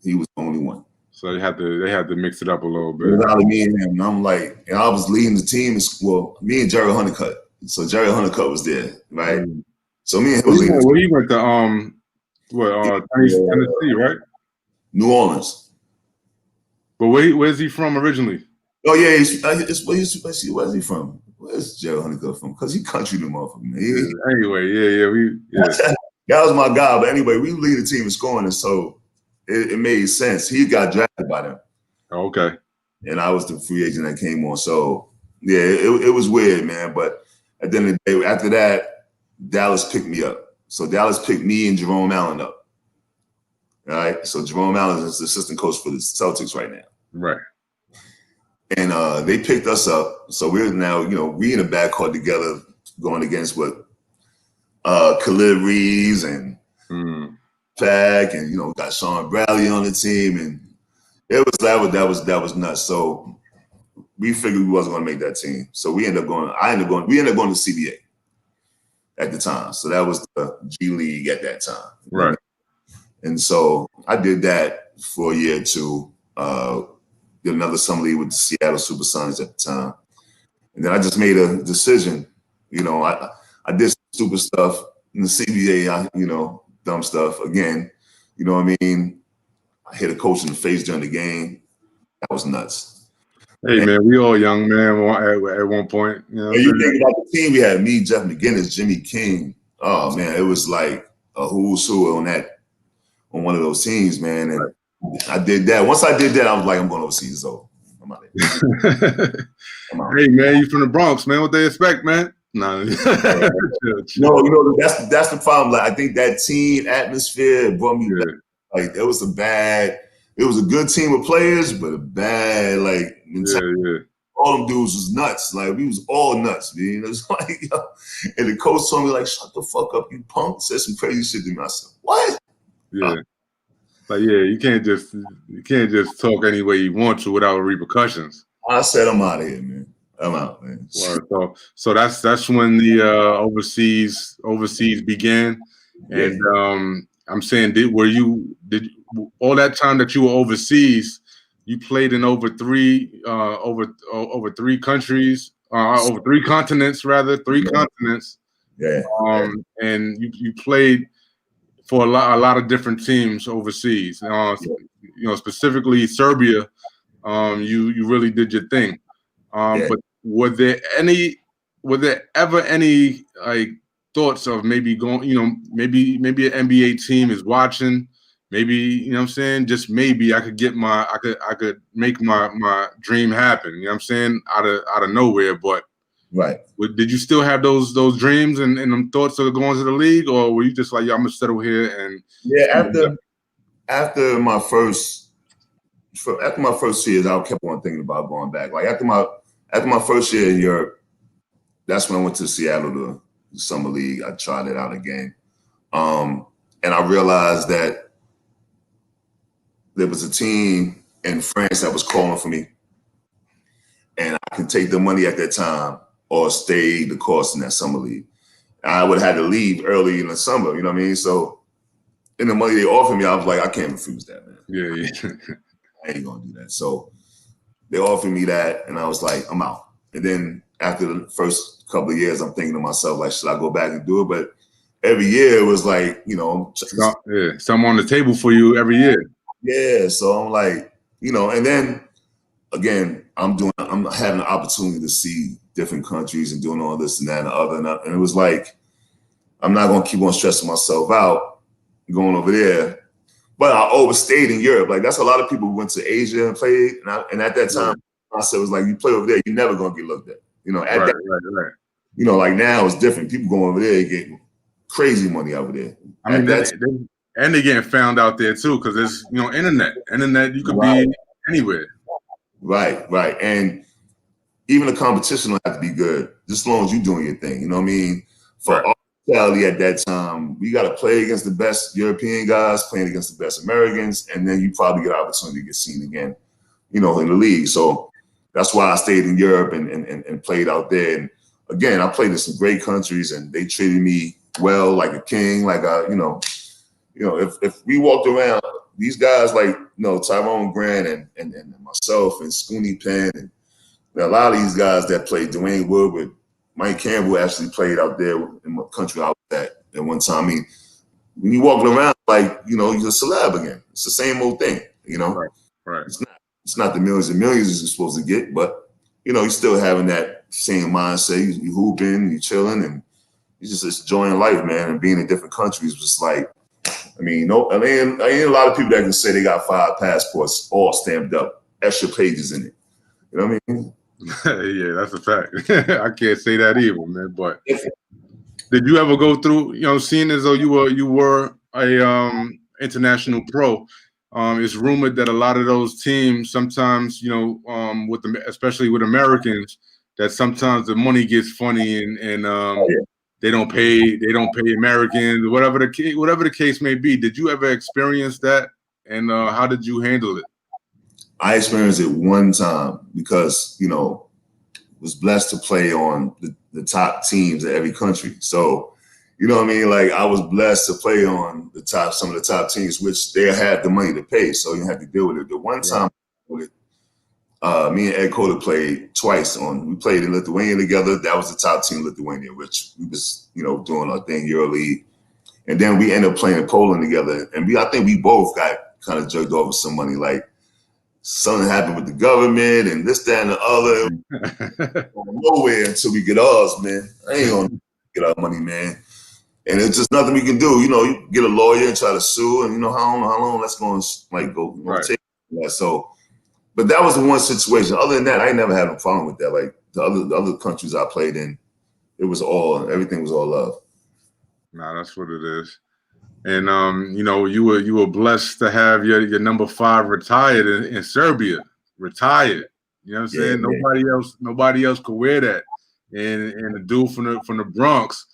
He was the only one. So they had to mix it up a little bit. It was out of me and him, and I'm like, and I was leading the team. Well, me and Jerry Honeycutt. So Jerry Honeycutt was there, right? Mm-hmm. So me and him was leading. Well, he went to Tennessee, right? New Orleans. But where's he from originally? Oh yeah, where's he from? Where's Jerry Honeycutt from? Because he country the motherfucker, man. Anyway, that was my guy. But anyway, we lead the team in scoring, and so it made sense. He got drafted by them. Okay. And I was the free agent that came on. So yeah, it was weird, man. But at the end of the day, after that, Dallas picked me up. So Dallas picked me and Jerome Allen up. All right. So Jerome Allen is the assistant coach for the Celtics right now. Right. And they picked us up. So we're now, we in the backcourt together going against Khalid Reeves and Pack, and got Sean Bradley on the team, and that was nuts. So we figured we wasn't going to make that team. So we ended up going to CBA at the time. So that was the G League at that time. Right. And so I did that for a year or two. Did another summer league with the Seattle Supersonics at the time. And then I just made a decision. I did stupid stuff in the CBA, dumb stuff. Again, you know what I mean? I hit a coach in the face during the game. That was nuts. Hey, man, we all young, man, at one point. You think about the team, we had me, Jeff McGinnis, Jimmy King. Oh, man, it was like a who's who on one of those teams, man. And I did that. Once I did that, I was like, I'm going overseas. So I'm out of here. Hey, man, you from the Bronx, man. What they expect, man? No, no, that's the problem. Like, I think that team atmosphere brought me back. Like, it was a bad it was a good team of players, but a bad mentality. Yeah. All them dudes was nuts. Like we was all nuts, man. It was like, and the coach told me like, "Shut the fuck up, you punk." Said some crazy shit to me. I said, "What?" Yeah. Like, yeah, you can't just talk any way you want to without repercussions. I said, "I'm out of here, man. I'm out, man." Well, so that's when the overseas began, and I'm saying, did all that time that you were overseas, you played in over three countries, over three continents rather, continents. Yeah. And you played for a lot of different teams overseas. Specifically Serbia. You really did your thing. But were there ever any like thoughts of maybe going, maybe an NBA team is watching, maybe, you know what I'm saying, just maybe I could make my dream happen, you know what I'm saying, out of nowhere. But right. Did you still have those dreams and them thoughts of going to the league, or were you just like, yeah, I'm gonna settle here and after my first 2 years, I kept on thinking about going back. Like after my first year in Europe, that's when I went to Seattle to the summer league. I tried it out again, and I realized that there was a team in France that was calling for me, and I could take the money at that time or stay the course in that summer league. I would have had to leave early in the summer. You know what I mean? So, in the money they offered me, I was like, I can't refuse that, man. Yeah. I ain't gonna do that. So they offered me that, and I was like, I'm out. And then after the first couple of years, I'm thinking to myself, like, should I go back and do it? But every year it was like, something on the table for you every year. Yeah. So I'm like, and then again, I'm having the opportunity to see different countries and doing all this and that and the other. And it was like, I'm not gonna keep on stressing myself out going over there. But I overstayed in Europe. Like that's a lot of people who went to Asia and played. And at that time, I said, it was like, you play over there, you're never going to get looked at. Right. Like now it's different. People going over there getting crazy money over there. I mean, they're getting found out there too, because there's, internet, you could be anywhere. Right. And even the competition will have to be good, just as long as you're doing your thing. You know what I mean? For reality at that time, we got to play against the best European guys, playing against the best Americans, and then you probably get an opportunity to get seen again, in the league. So that's why I stayed in Europe and played out there. And again, I played in some great countries, and they treated me well, like a king. Like if we walked around, these guys like Tyrone Grant and myself and Scooney Penn and a lot of these guys that played, Dwayne Woodward, Mike Campbell actually played out there in the country I was at one time. I mean, when you walking around like, you're a celeb again. It's the same old thing, Right. It's not the millions and millions you're supposed to get, but, you're still having that same mindset. You hooping, you chilling, and you're just enjoying life, man. And being in different countries was like, I ain't a lot of people that can say they got 5 passports all stamped up, extra pages in it. You know what I mean? Yeah, that's a fact. I can't say that either, man. But did you ever go through, seeing as though you were a international pro? It's rumored that a lot of those teams sometimes, especially with Americans, that sometimes the money gets funny and they don't pay Americans, whatever the case may be. Did you ever experience that? And how did you handle it? I experienced it one time because, was blessed to play on the top teams of every country. So, you know what I mean? Like I was blessed to play on some of the top teams, which they had the money to pay. So you had to deal with it. The one time me and Ed Cota played twice we played in Lithuania together. That was the top team, Lithuania, which we was, doing our thing Euroleague. And then we ended up playing in Poland together. And I think we both got kind of jerked off with some money. Like something happened with the government and this, that, and the other. Nowhere until we get ours, man. I ain't gonna get our money, man. And it's just nothing we can do. You get a lawyer and try to sue, and how long that's going to go take. That. So, but that was the one situation. Other than that, I ain't never had a problem with that. Like the other countries I played in, everything was all love. Nah, that's what it is. And you were blessed to have your number 5 retired in Serbia, retired. You know what I'm Yeah, saying? Nobody else could wear that. And the dude from the Bronx,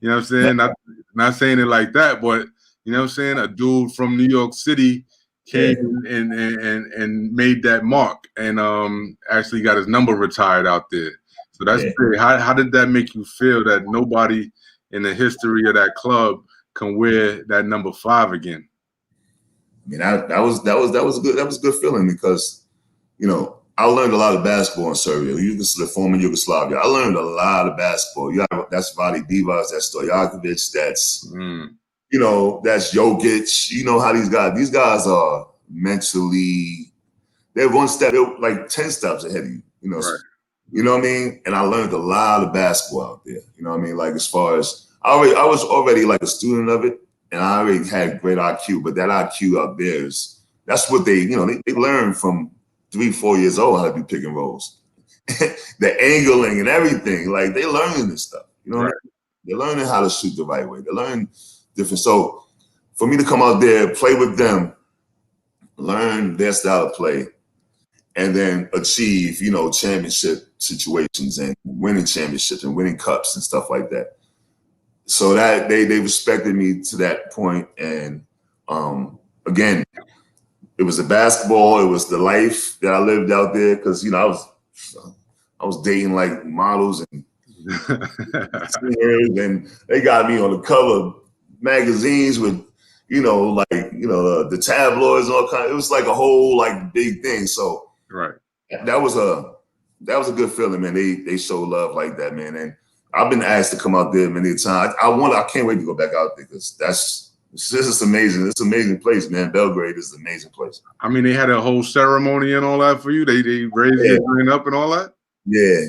you know what I'm saying? Not saying it like that, but you know what I'm saying? A dude from New York City came and made that mark and actually got his number retired out there. So that's big. How did that make you feel that nobody in the history of that club can wear that number 5 again? I mean, that was good. That was a good feeling because, I learned a lot of basketball in Serbia. The former Yugoslavia. I learned a lot of basketball. That's Vadi Divac, that's Stojakovic, that's that's Jokic. You know how these guys are mentally. They're they're like 10 steps ahead of you. Right. You know what I mean? And I learned a lot of basketball out there. You know what I mean? Like as far as I was already like a student of it, and I already had great IQ. But that IQ out there that's what they learn from 3-4 years old how to do pick and rolls, the angling and everything. Like they learning this stuff. You know, they're learning how to shoot the right way. They're learning different. So for me to come out there, play with them, learn their style of play, and then achieve, championship situations and winning championships and winning cups and stuff like that. So that they respected me to that point. And again, it was the basketball, it was the life that I lived out there because I was dating like models and singers, and they got me on the cover of magazines with the tabloids and all kinds. It was like a whole like big thing. So that was a good feeling, man. They show love like that, man. And I've been asked to come out there many times. I can't wait to go back out there because this is amazing. It's an amazing place, man. Belgrade is an amazing place. I mean, they had a whole ceremony and all that for you. They raised your hand up and all that. Yeah.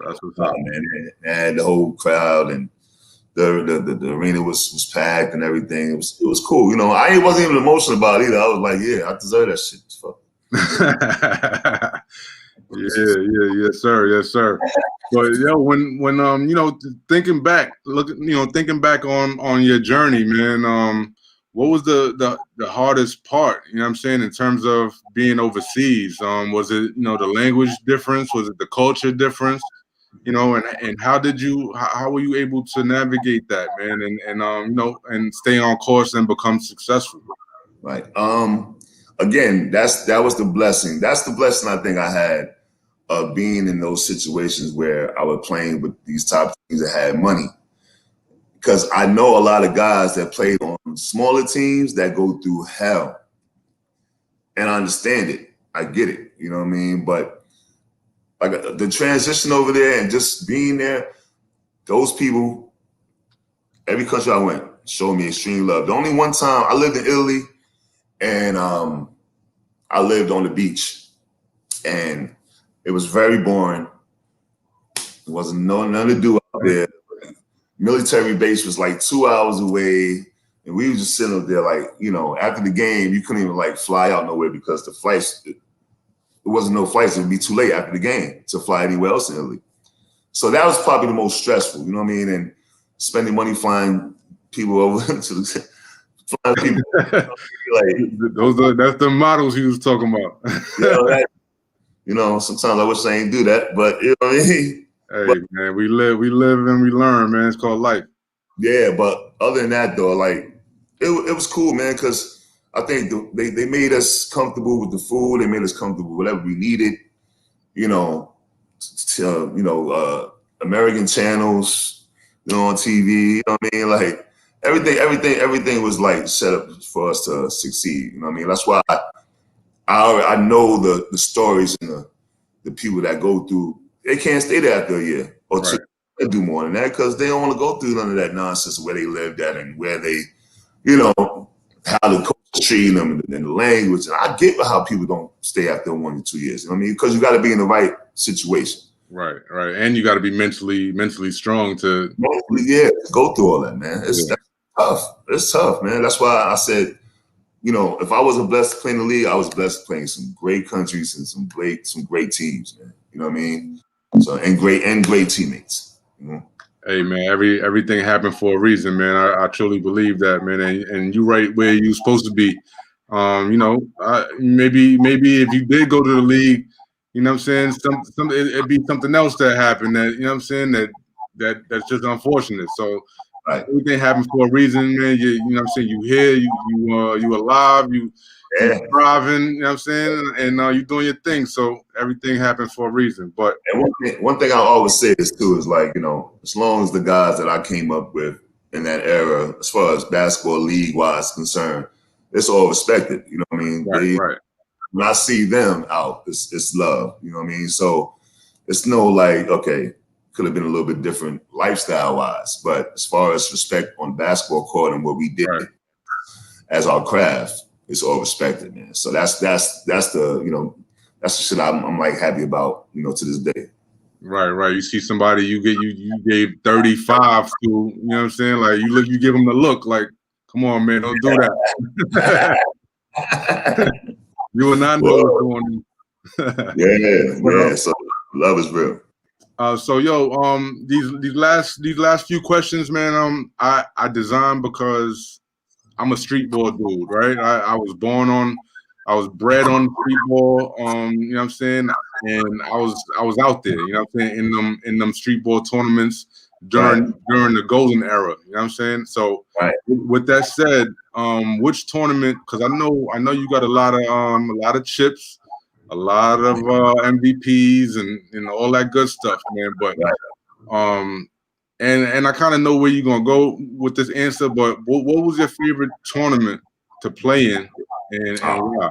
That's what's up, man. And the whole crowd and the arena was packed and everything. It was cool. I wasn't even emotional about it either. I was like, yeah, I deserve that shit. Fuck. Yes, sir. But when thinking back on your journey, man, what was the hardest part, you know what I'm saying, in terms of being overseas? Was it, the language difference? Was it the culture difference? And how were you able to navigate that, man, and stay on course and become successful? Right. Again, that was the blessing. That's the blessing I think I had of being in those situations where I was playing with these top teams that had money. Because I know a lot of guys that played on smaller teams that go through hell. And I understand it. I get it. You know what I mean? But like the transition over there and just being there, those people, every country I went, showed me extreme love. The only one time I lived in Italy and I lived on the beach. And it was very boring. There wasn't nothing to do out there. Military base was like 2 hours away. And we were just sitting up there like, after the game, you couldn't even like fly out nowhere because the flights, there wasn't no flights. It would be too late after the game to fly anywhere else in Italy. So that was probably the most stressful, you know what I mean? And spending money flying people over to flying people. That's the models he was talking about. Sometimes I wish I ain't do that, but you know what I mean? Hey, man, we live and we learn, man. It's called life. Yeah, but other than that, though, like it was cool, man, because I think they made us comfortable with the food. They made us comfortable with whatever we needed. American channels, on TV. You know what I mean? Like everything was like set up for us to succeed. You know what I mean? That's why I know the stories and the people that go through. They can't stay there after a year or two. They do more than that because they don't want to go through none of that nonsense where they lived at and where they, how the coach treating them and the language. And I get how people don't stay after 1 or 2 years. You know what I mean? Because you got to be in the right situation. Right. And you got to be mentally strong to go through all that, man. That's tough. It's tough, man. That's why I said, if I wasn't blessed to play in the league, I was blessed to play in some great countries and some great teams, man. You know what I mean? So and great teammates. Hey man, everything happened for a reason, man. I truly believe that, man. And you right where you're supposed to be. Maybe if you did go to the league, you know what I'm saying, it'd be something else that happened that, you know what I'm saying, that's just unfortunate. So Right. everything happened for a reason, man. You know what I'm saying, you here, you alive, you thriving, you know what I'm saying, and you doing your thing. So everything happened for a reason. But And one thing I always say is too is like, as long as the guys that I came up with in that era, as far as basketball league wise concerned, it's all respected. You know what I mean? right. When I see them out, it's love. You know what I mean? So it's no like, okay, could have been a little bit different lifestyle wise, but as far as respect on the basketball court and what we did as our craft, it's all respected, man. So that's the that's the shit I'm like happy about, to this day. Right. You see somebody you gave 35 to, you know what I'm saying? Like you give them the look, like, come on, man, don't do that. You will not know what's going on. Yeah. So love is real. So these last few questions, man, I designed because I'm a street ball dude, right? I was bred on street ball, you know what I'm saying? And I was out there, you know what I'm saying, in them street ball tournaments during the golden era, you know what I'm saying? So with that said, which tournament, because I know you got a lot of chips, a lot of MVPs and all that good stuff, man. But and I kind of know where you're gonna go with this answer, but what was your favorite tournament to play in, and why?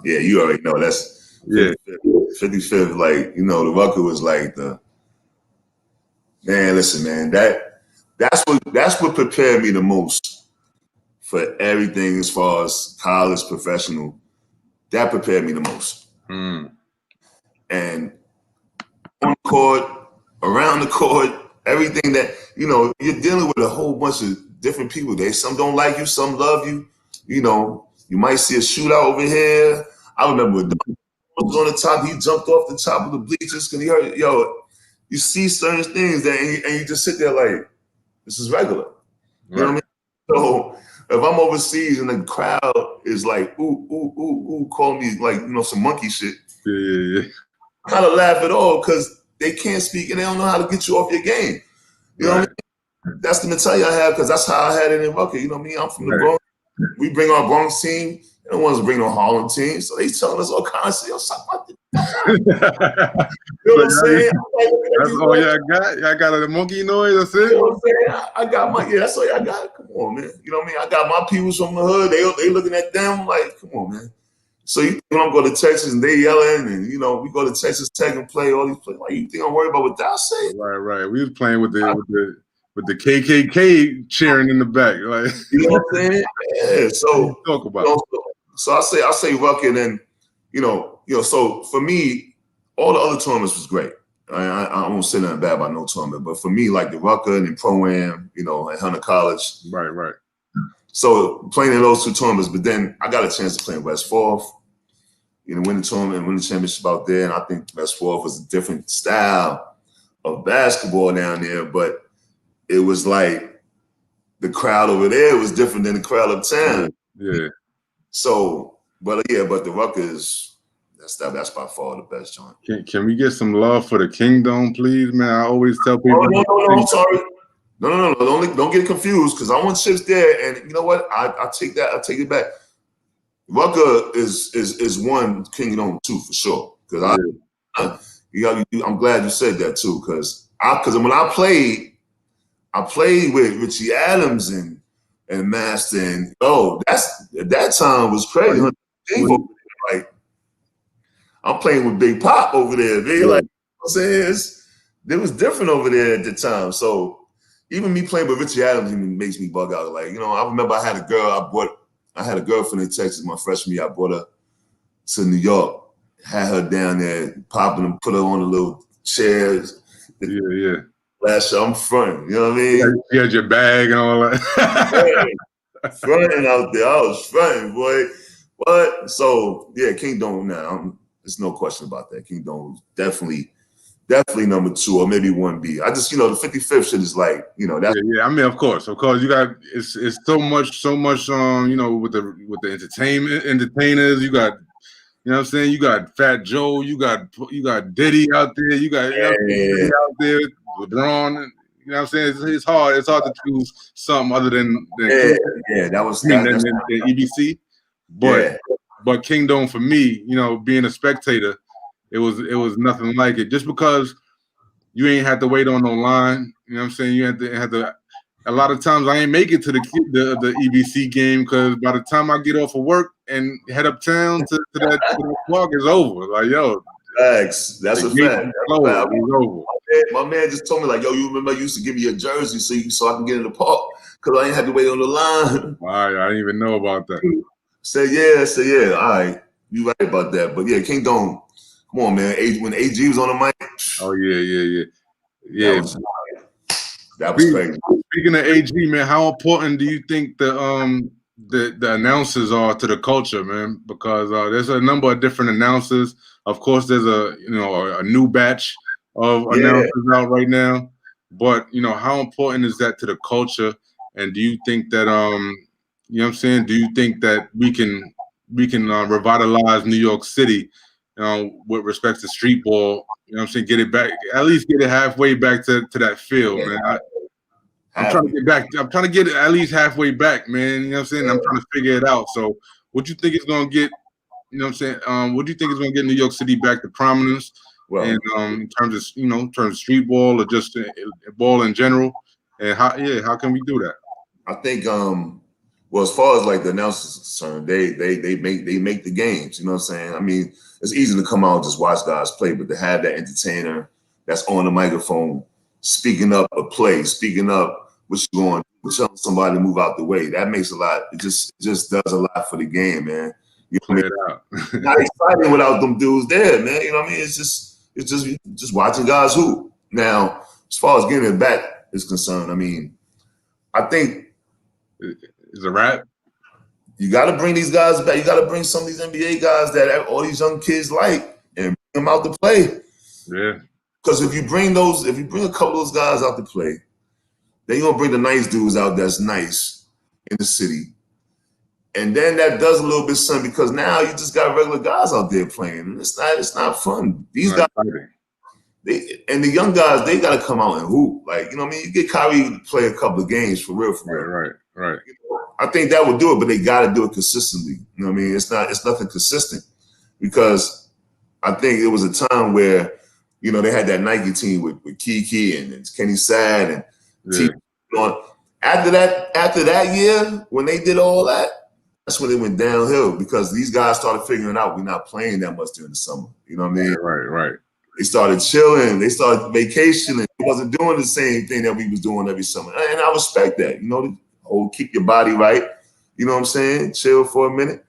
Yeah, you already know that's 55th. Like, the Rucker was like the man. Listen, man, that's what prepared me the most for everything as far as college, professional. That prepared me the most. And on the court, around the court, everything that you're dealing with a whole bunch of different people. Some don't like you, some love you. You might see a shootout over here. I remember when Don was on the top, he jumped off the top of the bleachers because he heard, you see certain things and you just sit there like, this is regular. You know what I mean? So if I'm overseas and the crowd is like, ooh, ooh, ooh, ooh, call me like, some monkey shit. Yeah. I kind of laugh at all because they can't speak and they don't know how to get you off your game. You know what I mean? That's the mentality I have because that's how I had it in Rucker. You know what I mean? I'm from the Bronx. We bring our Bronx team. They don't want us to bring no Harlem team. So they telling us all kinds of shit. Suck my dick. You know what I'm saying? That's all y'all got? Y'all got a monkey noise? That's it? You know what I'm saying? I got that's all y'all got. Come on, man. You know what I mean? I got my people from the hood. They looking at them like, come on, man. So you think I'm going to Texas and they yelling and, we go to Texas Tech and play all these plays. Like, you think I'm worried about what they'll say? Right. We was playing with the KKK cheering in the back. Like, you know what I'm saying? Yeah. So talk about. So I say Rucker, and then, so for me, all the other tournaments was great. I won't say nothing bad about no tournament, but for me, like the Rucker and the Pro-Am, at Hunter College. Right. So playing in those two tournaments, but then I got a chance to play in West Fourth, win the tournament, win the championship out there. And I think West Fourth was a different style of basketball down there, but it was like the crowd over there was different than the crowd uptown. Yeah. So, but the Ruckers, that's by far the best joint. Can we get some love for the Kingdom, please, man? I always tell people. No, I'm sorry. No. Don't get confused because I want chips there. And you know what? I take that. I take it back. Rucker is one, Kingdom two for sure. Because I'm glad you said that too. Because when I played with Richie Adams and Master and that time was crazy. Like I'm playing with Big Pop over there. They like, I'm saying it was different over there at the time. So even me playing with Richie Adams even makes me bug out. Like, I remember I had a girl I had a girlfriend in Texas my freshman year. I brought her to New York, had her down there, popping them, put her on the little chairs. Yeah. Last year, I'm fronting, you know what I mean? You had your bag and all that. Fronting out there. I was fronting, boy. But so, yeah, Kingdom now. There's no question about that. Kingdom was definitely definitely number 2 or maybe 1B. I just, the 55th shit is like, that's yeah. I mean, of course, you got it's so much, with the entertainers, you got. You know what I'm saying? You got Fat Joe, you got Diddy out there, you got Diddy out there, LeBron. You know what I'm saying? It's hard to choose something other than than EBC. But Kingdom for me, being a spectator, it was nothing like it. Just because you ain't had to wait on no line. You know what I'm saying? You had to. A lot of times I ain't make it to the EBC game because by the time I get off of work and head uptown to that walk, it's over. Like, yo, facts. That's a fact. It's over. My man just told me, like, yo, you remember you used to give me your jersey so I can get in the park because I ain't had to wait on the line. All right, I didn't even know about that. Say yeah. All right, you right about that. But yeah, Kingdom, come on, man. When AG was on the mic. Oh yeah. That was crazy. Speaking of AG, man, how important do you think the announcers are to the culture, man? Because there's a number of different announcers. Of course, there's a new batch of announcers out right now. But how important is that to the culture? And do you think that you know what I'm saying? Do you think that we can revitalize New York City, with respect to street ball? You know what I'm saying? Get it back, at least get it halfway back to that field, man. I'm trying to get back. I'm trying to get it at least halfway back, man. You know what I'm saying? I'm trying to figure it out. So what you think is going to get, you know what I'm saying? What do you think is going to get New York City back to prominence? Well, and in terms of street ball or just ball in general? And how can we do that? I think well, as far as like the announcers concerned, they make the games. You know what I'm saying? I mean, it's easy to come out and just watch guys play, but to have that entertainer that's on the microphone, speaking up a play, speaking up what you're going, telling somebody to move out the way, that makes a lot. It just does a lot for the game, man. You know what I mean? Not exciting without them dudes there, man. You know what I mean? It's just watching guys hoop. Now, as far as getting it back is concerned, I mean, I think it's a wrap. You got to bring these guys back. You got to bring some of these NBA guys that all these young kids like and bring them out to play. Yeah. Because if you bring a couple of those guys out to play, then you're gonna bring the nice dudes out that's nice in the city. And then that does a little bit something because now you just got regular guys out there playing. And it's not fun. These guys, and the young guys, they gotta come out and hoop. Like, you know what I mean? You get Kyrie to play a couple of games for real. Right. You know, I think that would do it, but they gotta do it consistently. You know what I mean? It's nothing consistent because I think it was a time where, they had that Nike team with Kiki and Kenny Sad and team on. After that year, when they did all that, that's when it went downhill because these guys started figuring out we're not playing that much during the summer. You know what I mean? Right. They started chilling. They started vacationing. It wasn't doing the same thing that we was doing every summer. And I respect that. Keep your body right. You know what I'm saying? Chill for a minute.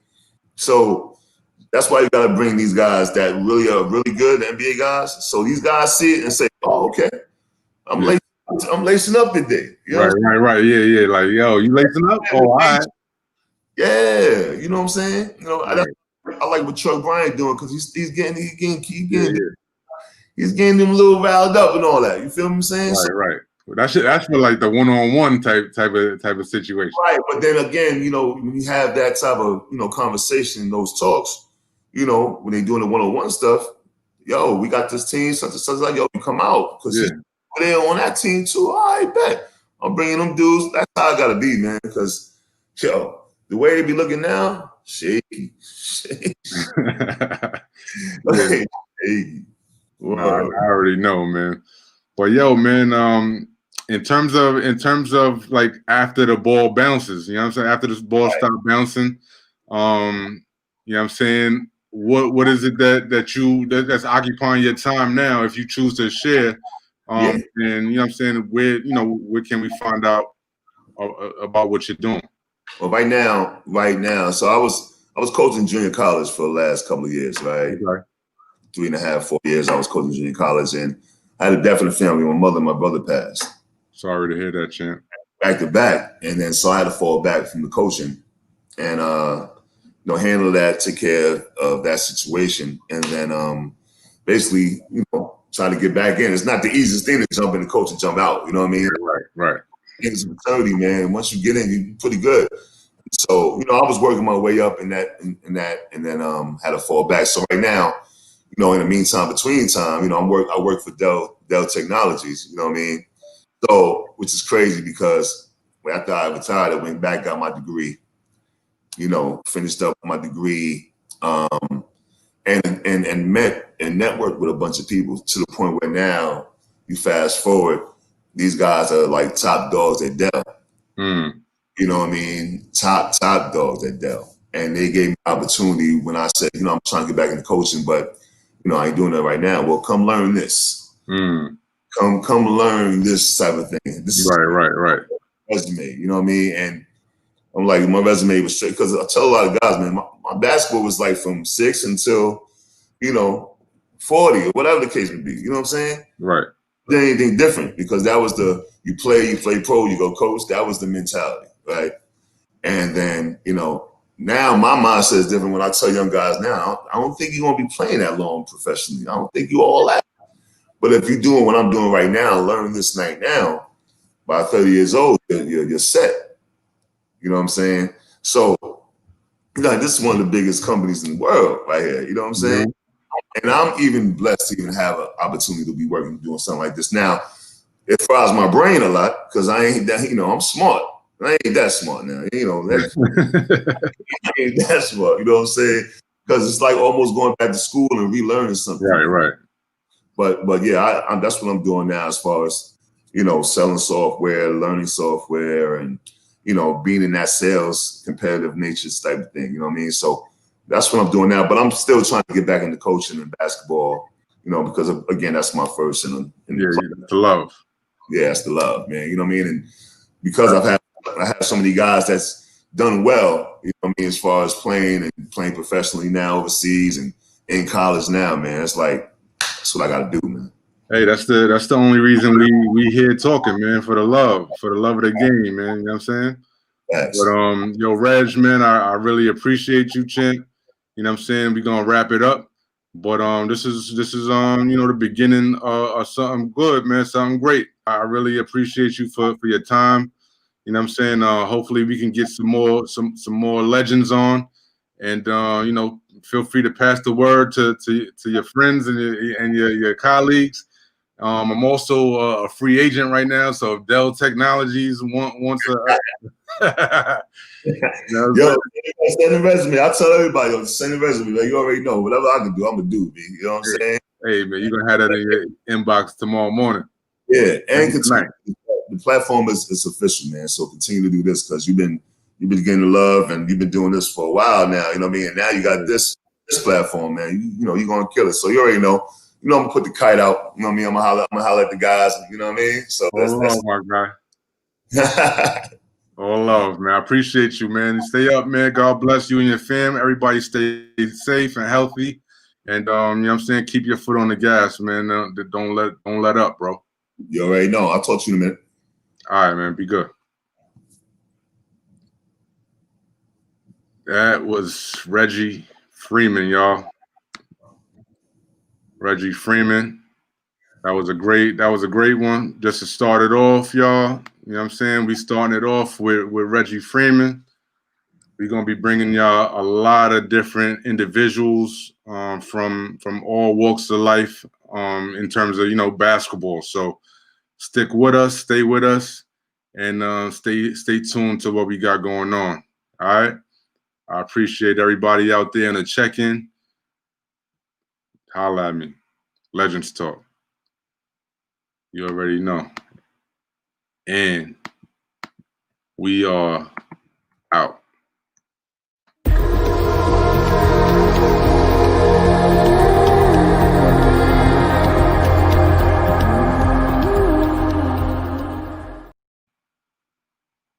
So that's why you got to bring these guys that really are really good, the NBA guys. So these guys see it and say, "Oh, okay, I'm lacing up today." Right. Yeah. Like, yo, you lacing up? Oh, all right. Yeah, you know what I'm saying? I like what Chuck Bryant doing because he's getting them a little riled up and all that. You feel what I'm saying? Right. That's for like the one-on-one type of situation. Right, but then again, when you have that type of conversation, those talks, when they doing the one-on-one stuff, yo, we got this team, such and such, like, yo, you come out because they're on that team too. All right, bet I'm bringing them dudes. That's how I gotta be, man. Because the way they be looking now, shaky. Shaky. Well, I already know, man. But yo, man, in terms of like after the ball bounces, you know what I'm saying? After this ball stops bouncing, you know what I'm saying? What is it that's occupying your time now if you choose to share? And you know what I'm saying, where can we find out about what you're doing? Well, right now, so I was coaching junior college for the last couple of years, right? Okay. 3.5, 4 years I was coaching junior college, and I had a death in the family. My mother and my brother passed. Sorry to hear that, champ. Back to back, and then so I had to fall back from the coaching, and handle that, take care of that situation, and then basically trying to get back in. It's not the easiest thing to jump in the coach and jump out. You know what I mean? Right. It's a fraternity, man. Once you get in, you're pretty good. So, I was working my way up in that, and then had to fall back. So right now, in the meantime, between time, I work for Dell Technologies, you know what I mean? So, which is crazy because after I retired, I went back, got my degree, finished up my degree, and met and networked with a bunch of people to the point where now you fast forward, these guys are like top dogs at Dell. You know what I mean? Top dogs at Dell. And they gave me opportunity when I said, I'm trying to get back into coaching, but I ain't doing that right now. Well, come learn this. Come learn this type of thing. This is right. Resume, you know what I mean? And I'm like, my resume was straight because I tell a lot of guys, man, my basketball was like from 6 until 40 or whatever the case would be. You know what I'm saying? Right. There ain't anything different because that was you play pro, you go coach. That was the mentality, right? And then now my mindset is different. When I tell young guys now, I don't think you're gonna be playing that long professionally. I don't think you all that. But if you're doing what I'm doing right now, learn this right now, by 30 years old, you're set. You know what I'm saying? So, this is one of the biggest companies in the world right here. You know what I'm saying? And I'm even blessed to even have an opportunity to be working, doing something like this. Now, it fries my brain a lot because I ain't that, I'm smart. I ain't that smart now. I ain't that smart. You know what I'm saying? Because it's like almost going back to school and relearning something. Right. But yeah, that's what I'm doing now as far as, selling software, learning software, and, being in that sales competitive nature type of thing. You know what I mean? So that's what I'm doing now. But I'm still trying to get back into coaching and basketball, because, again, that's my first. The love. Yeah, it's the love, man. You know what I mean? And because I have so many guys that's done well, as far as playing professionally now overseas and in college now, man. It's like, that's what I got to do, man. Hey, that's the only reason we here talking, man, for the love of the game, man. You know what I'm saying? Yes. But Reg, man, I really appreciate you, Chink. You know what I'm saying? We're gonna wrap it up. But this is the beginning of something good, man, something great. I really appreciate you for your time. You know what I'm saying? Hopefully we can get some more legends on, and feel free to pass the word to your friends and your colleagues. I'm also a free agent right now, so if Dell Technologies wants a Yo, send a resume. I tell everybody, send a resume. Like, you already know, whatever I can do, I'm gonna do. B. You know what I'm saying? Hey, man, you're gonna have that in your inbox tomorrow morning. Yeah, and continue. The platform is official, man. So continue to do this because you've been getting the love and you've been doing this for a while now. You know what I mean? And now you got this platform, man. You're gonna kill it. So you already know. I'm gonna put the kite out. You know what I mean? I'm gonna holler at the guys. You know what I mean? So that's my guy. All love, man. I appreciate you, man. Stay up, man. God bless you and your fam. Everybody stay safe and healthy. And you know what I'm saying? Keep your foot on the gas, man. Don't let up, bro. You already know. I'll talk to you in a minute. All right, man. Be good. That was Reggie Freeman, y'all. Reggie Freeman. That was a great one. Just to start it off, y'all. You know what I'm saying? We starting it off with Reggie Freeman. We're gonna be bringing y'all a lot of different individuals from all walks of life in terms of basketball. So stick with us, stay with us, and stay tuned to what we got going on. All right. I appreciate everybody out there in the check-in. Holla at me. Legends Talk. You already know. And we are out.